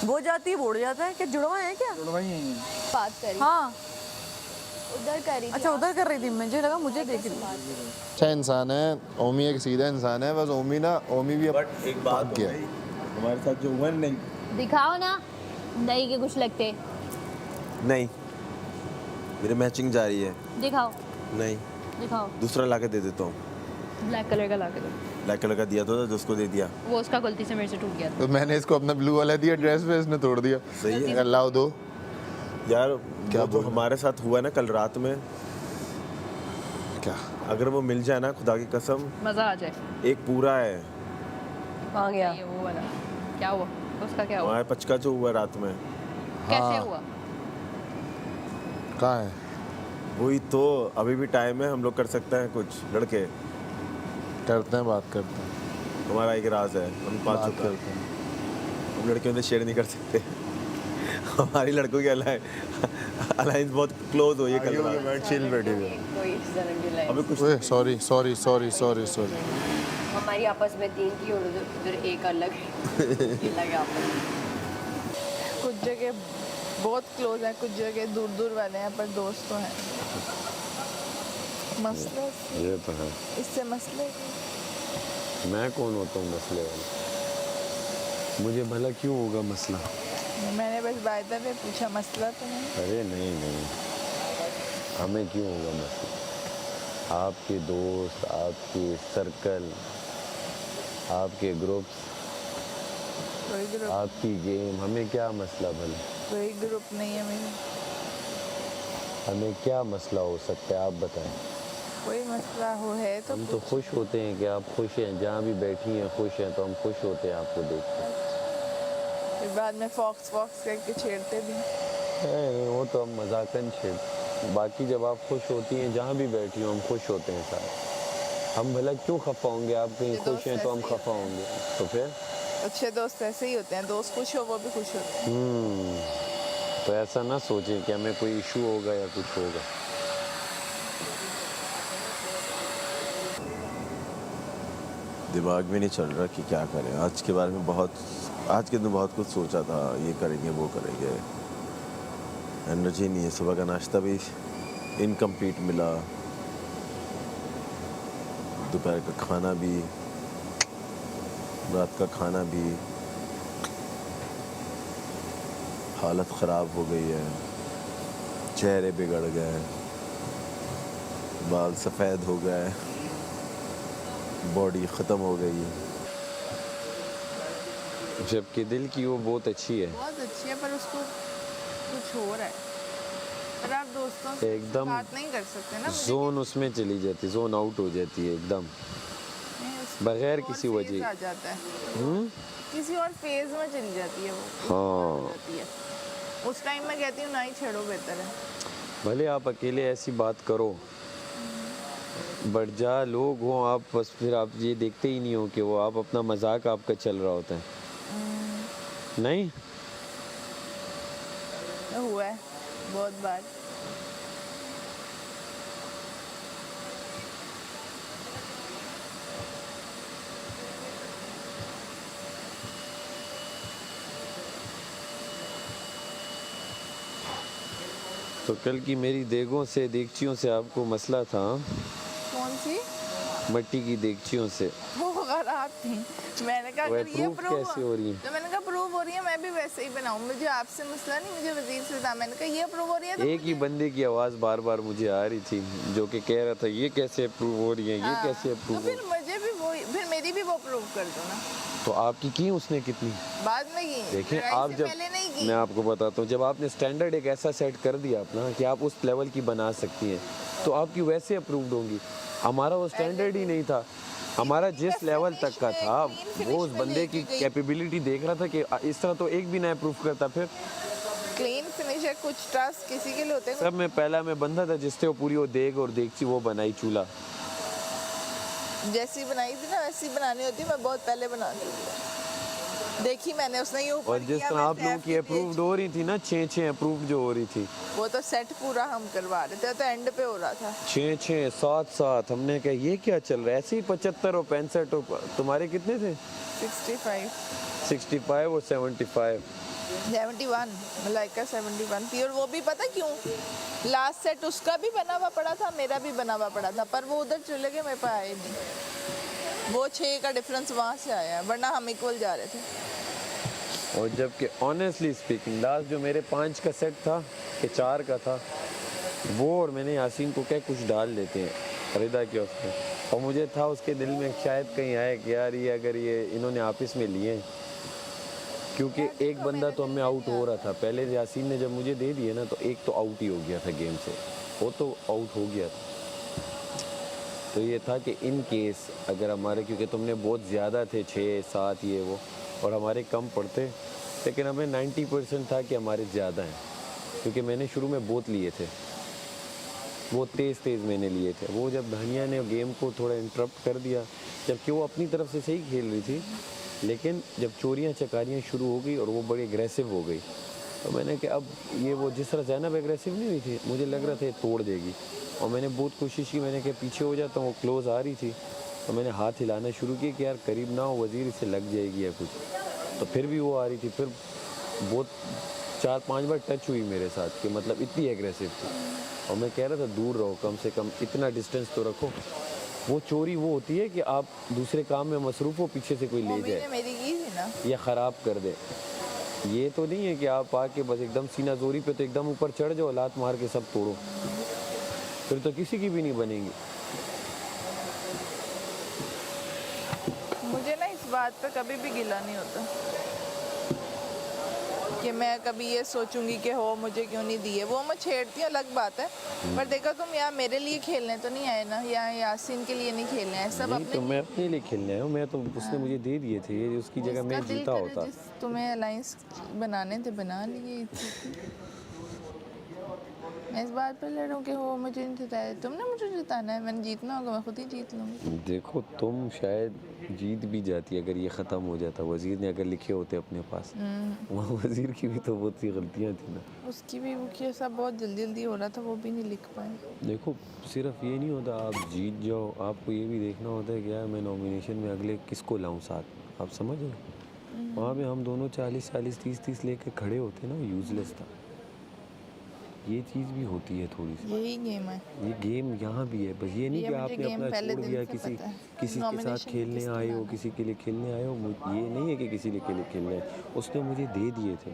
वो जाती है वो उड़ जाता है, क्या जुड़वा है क्या? जुड़वा ही है। बात करी, हाँ उधर करी। अच्छा उधर कर रही थी, मुझे लगा मुझे देख रही। अच्छा इंसान है ओमी, एक सीधा इंसान है, बस ओमी भी बट एक बात किया हमारे साथ जो हुआ नहीं दिखाओ ना, नहीं के कुछ लगते, नहीं मेरी मैचिंग जा रही है। दिखाओ नहीं दिखाओ। दूसरा ला के दे देता हूँ। ब्लैक कलर का ला के दो। ब्लैक कलर का दिया था, जिसको दे दिया वो उसका गलती से मेरे से टूट गया था। तो मैंने इसको अपना ब्लू वाला दिया ड्रेस पे, इसने तोड़ दिया। सही है। अगर लाओ दो यार, क्या जो हमारे साथ हुआ ना कल रात में, क्या अगर वो मिल जाए ना, खुदा की कसम मजा आ जाए। एक पूरा है। कहाँ गया? ये वो वाला क्या हुआ उसका? क्या हुआ? हमारे पचका जो हुआ रात में, कैसे हुआ? कहाँ है? वही तो, अभी भी टाइम है, हम लोग कर सकते हैं कुछ। लड़के करते हैं, बात करते हैं। हमारा एक राज है, हम बात करते हैं। हम लड़कियों से शेयर नहीं कर सकते। हमारी लड़कों की अलायंस बहुत क्लोज हो ये कल रात। चिल बैठे हुए कोई जन्म लाइन अबे कुछ ओए sorry sorry sorry sorry sorry हमारी आपस में 3 की और उधर एक अलग है ये लगे आपस कुछ जगह बहुत क्लोज है, कुछ जगह दूर दूर वाले हैं, पर दोस्त तो हैं। मसले ये तो है। इससे मसले मैं कौन होता हूँ मसले वाला? मुझे भला क्यों होगा मसला? मैंने बस बायदा में पूछा, मसला तो नहीं। अरे नहीं नहीं, हमें क्यों होगा मसला? आपके दोस्त, आपके सर्कल, आपके ग्रुप्स, कोई ग्रुप आपकी गेम, हमें क्या मसला भला? कोई ग्रुप नहीं है मेरा। हमें क्या मसला हो सकता है आप बताएं? कोई मसला हो है तो हम तो खुश होते हैं कि आप खुश हैं, जहाँ भी बैठी हैं खुश हैं, तो हम खुश होते हैं आपको देख कर। फिर बाद में फॉक्स फॉक्स करके छेड़ते भी। वो तो हम मजाकन छेड़, बाकी जब आप खुश होती हैं जहाँ भी बैठी हो हम खुश होते हैं साथ। हम भला क्यों खफा होंगे? आप कहीं खुश हैं तो हम खफा होंगे? तो फिर अच्छे दोस्त ऐसे ही होते हैं, दोस्त खुश हो वो भी खुश होते हैं। तो ऐसा ना सोचें कि हमें कोई इशू होगा या कुछ होगा। दिमाग में नहीं चल रहा कि क्या करें। आज के बारे में आज के दिन बहुत कुछ सोचा था, ये करेंगे वो करेंगे, एनर्जी नहीं है। सुबह का नाश्ता भी इनकम्प्लीट मिला, दोपहर का खाना भी, रात का खाना भी, हालत ख़राब हो गई है, चेहरे बिगड़ गए, बाल सफ़ेद हो गए, बॉडी ख़त्म हो गई। जबकि दिल की वो बहुत अच्छी है, बहुत अच्छी है, पर उसको कुछ हो रहा है। पर आप दोस्तों से एकदम बात नहीं कर सकते ना। जोन उसमें चली जाती, जोन आउट हो जाती है एकदम, बगैर किसी वजह। आ जाता है किसी और फेज में चली जाती है वो। हाँ, जाती है। उस टाइम मैं कहती हूँ ना ही छेड़ो, बेहतर है। भले आप अकेले ऐसी बात करो, बट जहाँ लोग हों आप, बस फिर आप ये देखते ही नहीं हो कि वो आप अपना मजाक आपका चल रहा होता है। नहीं हुआ है बहुत बार। तो कल की मेरी देगों से, देगचियों से आपको मसला था? कौन सी? मिट्टी की देगचियों से। वो खराब थी। मैंने कहा वो अगर ये approve प्रूव कैसे हो रही है? तो मैंने कहा प्रूव हो रही है, मैं भी वैसे ही बनाऊं। मुझे आपसे मसला नहीं, मुझे वजीर से था। मैंने कहा ये प्रूव हो रही है तो एक ही बंदे की आवाज़ बार बार मुझे आ रही थी जो कि कह रहा था ये कैसे अप्रूव हो रही है, ये कैसे तो अप्रूव हो। फिर मुझे भी वो, फिर मेरी भी वो प्रूव कर दो ना। तो आपकी की उसने कितनी? बाद में की। देखिए आप जब, पहले नहीं की। मैं आपको बताता हूँ, जब आपने स्टैंडर्ड एक ऐसा सेट कर दिया अपना कि आप उस लेवल की बना सकती हैं, तो आपकी वैसे अप्रूव्ड होंगी। हमारा वो स्टैंडर्ड ही नहीं था। हमारा जिस लेवल तक का था, वो उस बंदे की कैपेबिलिटी देख रहा था कि इस तरह तो एक भी ना अप्रूव करता। फिर क्लीन फिनिश है, कुछ टास्क किसी के लिए होते हैं। सब में पहला मैं बंदा था जिससे वो पूरी वो देग और देगची वो बनाई, चूल्हा जैसी बनाई थी ना वैसी बनानी होती, मैं बहुत पहले बना दी देखी मैंने। उसने ये ऊपर और जिस तरह आप लोगों की अप्रूव्ड हो रही थी ना, 6 अप्रूव्ड जो हो रही थी, वो तो सेट पूरा हम करवा रहे थे, तो एंड पे हो रहा था 6 7 हमने कहा ये क्या चल रहा है? ऐसे ही 75 और 65 और तुम्हारे कितने थे? 65 और 75 71 मलाइका 71 थी। और वो भी पता क्यों, लास्ट सेट उसका भी बना हुआ पड़ा था, मेरा भी बना हुआ पड़ा था, पर वो उधर चले गए, मेरे पास आए नहीं। वो 6 का डिफरेंस वहाँ से आया है, वरना हम इक्वल जा रहे थे। और जबकि ऑनेस्टली स्पीकिंग लास्ट जो मेरे 5 का सेट था कि 4 का था, वो और मैंने यासीन को क्या कुछ डाल देते हैं रिदा के उसमें, और मुझे था उसके दिल में शायद कहीं आए कि यार ये अगर ये इन्होंने आपस में लिए, क्योंकि एक बंदा तो हमें आउट हो रहा था पहले। यासीन ने जब मुझे दे दिए ना, तो एक तो आउट ही हो गया था गेम से, वो तो आउट हो गया था। तो ये था कि इन केस अगर हमारे, क्योंकि तुमने बहुत ज़्यादा थे 6 7 ये वो, और हमारे कम पड़ते, लेकिन हमें 90% था कि हमारे ज़्यादा हैं, क्योंकि मैंने शुरू में बहुत लिए थे, वो तेज़ मैंने लिए थे। वो जब धनिया ने गेम को थोड़ा इंटरप्ट कर दिया, जबकि वो अपनी तरफ से सही खेल रही थी, लेकिन जब चोरियां चकारियां शुरू हो गई और वो बड़ी एग्रेसिव हो गई, तो मैंने कि अब ये वो जिस तरह ज़ैनब एग्रेसिव नहीं हुई थी, मुझे लग रहा था ये तोड़ देगी, और मैंने बहुत कोशिश की, मैंने कहा पीछे हो जाता हूँ, वो क्लोज़ आ रही थी, तो मैंने हाथ हिलाना शुरू किया कि यार करीब ना हो वज़ीर, इससे लग जाएगी या कुछ, तो फिर भी वो आ रही थी, फिर बहुत 4-5 बार टच हुई मेरे साथ कि मतलब इतनी एग्रेसिव थी, और मैं कह रहा था दूर रहो, कम से कम इतना डिस्टेंस तो रखो। वो चोरी वो होती है कि आप दूसरे काम में मसरूफ़ हो, पीछे से कोई ले जाए मेरी की थी ना, या ख़राब कर दे। ये तो नहीं है कि आप आके बस एकदम सीना जोरी पे तो एकदम ऊपर चढ़ जाओ, लात मार के सब तोड़ो, फिर तो किसी की भी नहीं बनेगी। मुझे ना इस बात पे कभी भी गिला नहीं होता कि मैं कभी ये सोचूंगी कि हो मुझे क्यों नहीं दिए। वो मैं छेड़ती हूँ अलग बात है, पर देखो तुम यहाँ मेरे लिए खेलने तो नहीं आए ना, यहाँ यासीन के लिए नहीं खेलने आए, सब नहीं अपने तो मैं अपने लिए खेलने आया हूँ, मैं तो उसने मुझे दे दिए थे, ये उसकी जगह मैं जीता होता। तुम्हें अलायंस बनाने थे बना लिए। मैं इस बात पर लड़ूं कि हो मुझे नहीं जिताया, तुमने मुझे जिताना है, मैंने जीतना होगा, मैं खुद ही जीत लूँगी। देखो तुम शायद जीत भी जाती अगर ये ख़त्म हो जाता, वज़ीर ने अगर लिखे होते अपने पास, वहाँ वज़ीर की भी तो बहुत सी गलतियाँ थी ना, उसकी भी वो कि सब बहुत जल्दी जल्दी हो रहा था, वो भी नहीं लिख पाए। देखो सिर्फ ये नहीं होता आप जीत जाओ, आपको ये भी देखना होता है कि यार मैं नॉमिनेशन में अगले किसको लाऊं साथ, आप समझ रहे हो। वहाँ पे हम दोनों 40-40, 30-30 लेके खड़े होते ना, यूज़लेस था। ये चीज़ भी होती है थोड़ी सी, यही गेम है, ये गेम यहाँ भी है, बस ये नहीं कि आपने अपना छोड़ दिया, किसी के साथ खेलने आए हो, किसी के लिए खेलने आए हो, ये नहीं है कि किसी के लिए खेलने आए। उसने मुझे दे दिए थे,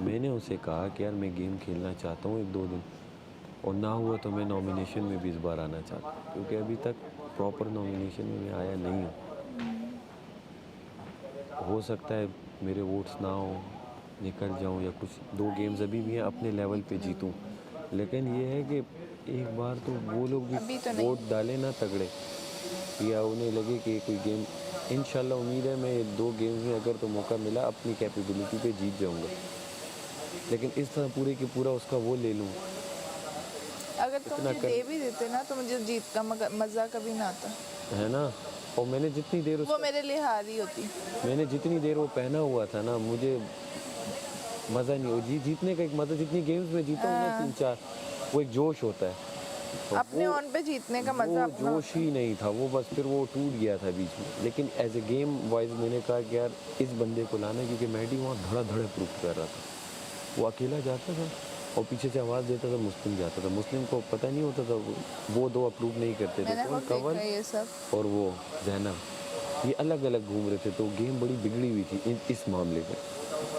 मैंने उसे कहा कि यार मैं गेम खेलना चाहता हूँ 1-2 दिन, और ना हुआ तो मैं नॉमिनेशन में भी इस बार आना चाहता हूँ, क्योंकि अभी तक प्रॉपर नॉमिनेशन में मैं आया नहीं हूँ। हो सकता है मेरे वोट्स ना हो, निकल जाऊं, या कुछ 2 गेम्स अभी भी हैं अपने लेवल पे जीतूं, लेकिन ये है कि एक बार तो वो लोग भी तो वोट डालें ना तगड़े, या उन्हें लगे कि कोई गेम, इंशाल्लाह उम्मीद है मैं 2 गेम्स में अगर तो मौका मिला अपनी कैपेबिलिटी पे जीत जाऊंगा, लेकिन इस तरह पूरे के पूरा उसका वो ले लूँ। अगर तुम मुझे दे भी देते ना तो मुझे जीत का मज़ा कभी ना आता, है ना। और मैंने जितनी देर वो मेरे लिए हारी होती, मैंने जितनी देर वो पहना हुआ था ना, मुझे मज़ा नहीं हो, जीतने का एक मज़ा, जितनी गेम्स में जीता हूँ ना 3-4, वो एक जोश होता है, अपने ऑन पे जीतने का मज़ा, वो जोश ही नहीं था, वो बस फिर वो टूट गया था बीच में। लेकिन एज ए गेम वाइज मैंने कहा कि यार इस बंदे को लाना, क्योंकि मैडी वहाँ धड़ा प्रूव कर रहा था, वो अकेला जाता था और पीछे से आवाज़ देता था, मुस्लिम जाता था, मुस्लिम को पता नहीं होता था, वो 2 अप्रूव नहीं करते थे, कौन कंवल और वो ज़ैनब, ये अलग अलग घूम रहे थे, तो गेम बड़ी बिगड़ी हुई थी इस मामले में।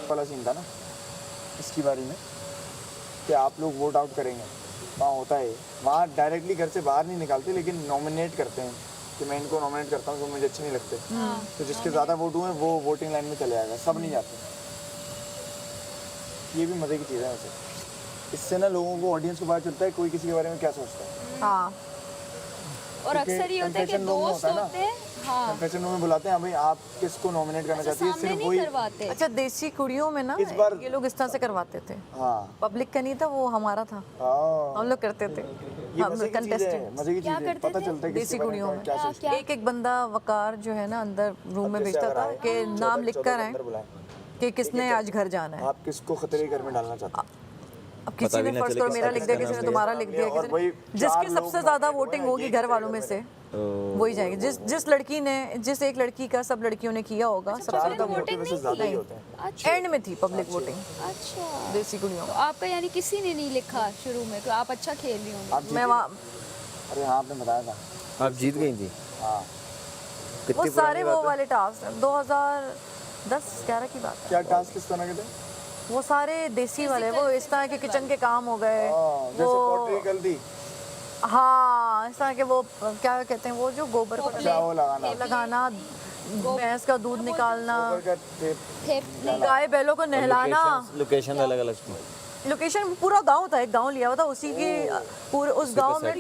वाला सीन था ना इसकी बारी में कि आप लोग वोट आउट करेंगे, वहाँ होता है, वहाँ डायरेक्टली घर से बाहर नहीं निकालते, लेकिन नॉमिनेट करते हैं कि मैं इनको नॉमिनेट करता हूँ, तो मुझे अच्छे नहीं लगते, तो जिसके ज़्यादा वोट हुए वो वोटिंग लाइन में चले जाएगा, सब नहीं जाते। ये भी मज़े की चीज़ है वैसे, इससे ना लोगों को, ऑडियंस को पता चलता है कोई किसी के बारे में क्या सोचता है। हाँ, और अक्सर ये होता है कि दोस्त होते हैं, हाँ, कंफेशन रूम में बुलाते हैं, भाई आप किसको नॉमिनेट करना चाहती है, सिर्फ वही करवाते। अच्छा, देसी कुड़ियों में ना इस बार ये लोग इस तरह से करवाते थे, हाँ, पब्लिक का नहीं था, वो हमारा था, हम लोग करते थे, मजे की चीज़ है, पता चलता है देसी कुड़ियों में एक बंदा वकार जो है ना अंदर रूम में भेजता था कि नाम लिख कर आए कि किसने आज घर जाना है, आप किसको खतरे के घर में डालना चाहते हैं। अब किसी ने फर्स्ट करो मेरा लिख दिया, किसी ने तुम्हारा लिख दिया, किसी ने, जिसकी सबसे ज्यादा वोटिंग होगी घर वालों में से वही जाएगी। जिस लड़की ने, जिस एक लड़की का सब लड़कियों ने किया होगा, सबसे ज्यादा वोटिंग नहीं, एंड में थी पब्लिक वोटिंग। अच्छा, देसी कुड़ियों, तो आपका यानी किसी ने नहीं लिखा शुरू में, तो आप अच्छा खेल रही होंगी। मैं वहाँ, अरे हाँ आपने बताया था, आप जीत गई थी। हाँ, वो सारे वो वाले टास्क 2010-11 की बात है। क्या टास्क किस तरह के थे? वो सारे देसी वाले, वो इस तरह के किचन के काम हो गए, जैसे पॉटरी गलती, हाँ इस तरह के, वो क्या कहते हैं, वो जो गोबर को लगाना, भैंस का दूध निकालना, गाय बैलों को नहलाना, लोकेशन अलग अलग, लोकेशन पूरा गांव था, एक गांव लिया हुआ था, उसी की पूरे उस गांव में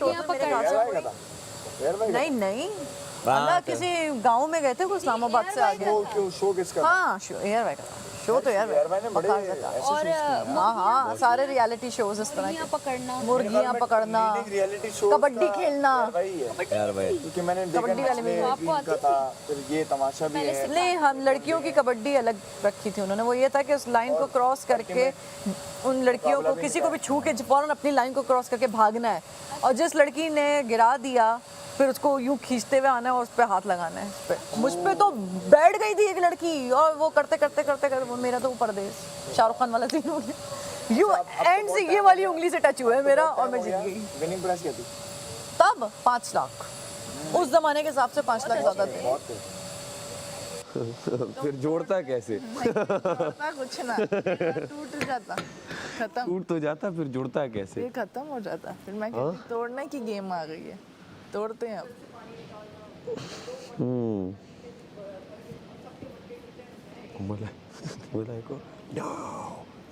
नहीं किसी गांव में गए थे, इस्लामाबाद से आगे। शो किसका? हाँ, एयर शो तो यार बता सकता। और हाँ हाँ, सारे रियलिटी शोज इस तरह मुर्गियाँ पकड़ना, मुर्गियाँ पकड़ना, कबड्डी खेलना। यार भाई क्योंकि मैंने कबड्डी वाले में आपको आती थी? फिर ये तमाशा भी है। नहीं, हम लड़कियों की कबड्डी अलग रखी थी उन्होंने। वो ये था कि उस लाइन को क्रॉस करके उन लड़कियों को किसी को भी छू के फौरन अपनी लाइन को क्रॉस करके भागना है, और जिस लड़की ने गिरा दिया फिर उसको यूं खींचते हुए आना है और उस पर हाथ लगाना है। इस पे मुझ पे तो बैठ गई थी एक लड़की, और वो करते करते करते करते वो मेरा तो ऊपर दे शाहरुख खान वाला सीन हो गया। यू एंड से ये वाली उंगली से टच हुआ है मेरा और मैं जीत गई। विनिंग प्राइस क्या थी तब 5 लाख, उस जमाने के हिसाब से 5 लाख ज्यादा थे। फिर जोड़ता कैसे? कुछ ना, टूट जाता, खत्म, टूट तो जाता, फिर जुड़ता कैसे? ये खत्म हो जाता। फिर मैं कहती तोड़ने की गेम आ गई है, तोड़ते हैं अब। को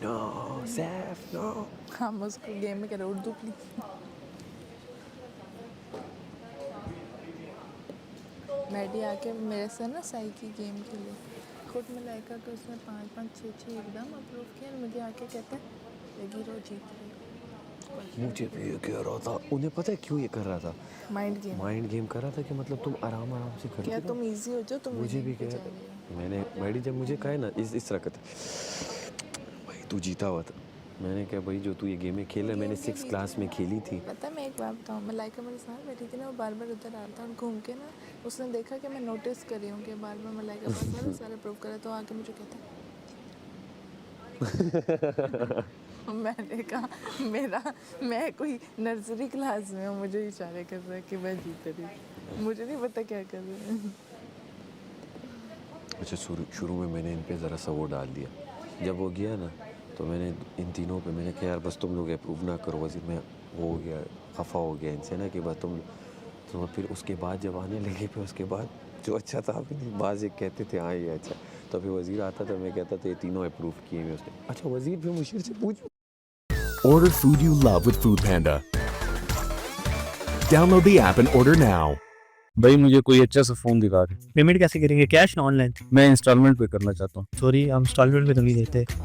नो सैफ नो। हम उसको गेम में कह रहे उर्दू प्लीज। मैडी आके मेरे से ना साई की गेम खेले, खुद में लाइका के उसने 5-5 6-6 एकदम अप्रूव किया। मुझे आके कहते हैं गिरो जीत रही। मुझे भी ये कह रहा था, उन्हें पता है क्यों ये कर रहा था? माइंड गेम कर रहा था कि मतलब तुम आराम आराम से करते क्या तुम इजी हो जाओ, तुम मुझे भी कह, मैंने मैडी जब मुझे कहा ना इस तरह का भाई तू जीता हुआ था, मैंने कहा भाई जो तू ये गेमें खेल रहा है मैंने 6th क्लास में खेली थी। पता है मैं एक बात बताऊँ, मैं लाइका मेरे साथ बैठी थी ना, वो बार बार उधर आ रहा था और घूम के ना उसने देखा कि मैं नोटिस कर रही हूँ कि बार बार मैं लाइका पास सारे प्रूव करा, तो आके मुझे कहता मैंने कहा मैं कोई नर्सरी क्लास में हूँ, मुझे इशारे कर रहा है कि मैं जीत रही, मुझे नहीं पता क्या कर रहे हैं। अच्छा शुरू में मैंने इन पे ज़रा सा वो डाल दिया, जब वो गया ना तो मैंने इन तीनों पे मैंने कहा यार बस तुम लोग अप्रूव ना करो। वज़ीर में वो हो गया, खफा हो गया इनसे ना कि बस तुम तो फिर उसके बाद जब आने लगे फिर उसके बाद जो अच्छा था अभी नहीं, बाज़ एक कहते थे हाँ ये अच्छा, तो फिर वज़ीर आता था मैं कहता था ये तीनों अप्रूव किए हुए उसने। अच्छा वज़ीर फिर मुशीर से पूछ। Order food you love with Food Panda. Download the app and order now. भाई मुझे कोई अच्छा सा फ़ोन दिखा दे। पेमेंट कैसे करेंगे, कैश ना ऑनलाइन? मैं इंस्टॉलमेंट पे करना चाहता हूँ। सॉरी, हम इंस्टॉलमेंट पे तो नहीं देते।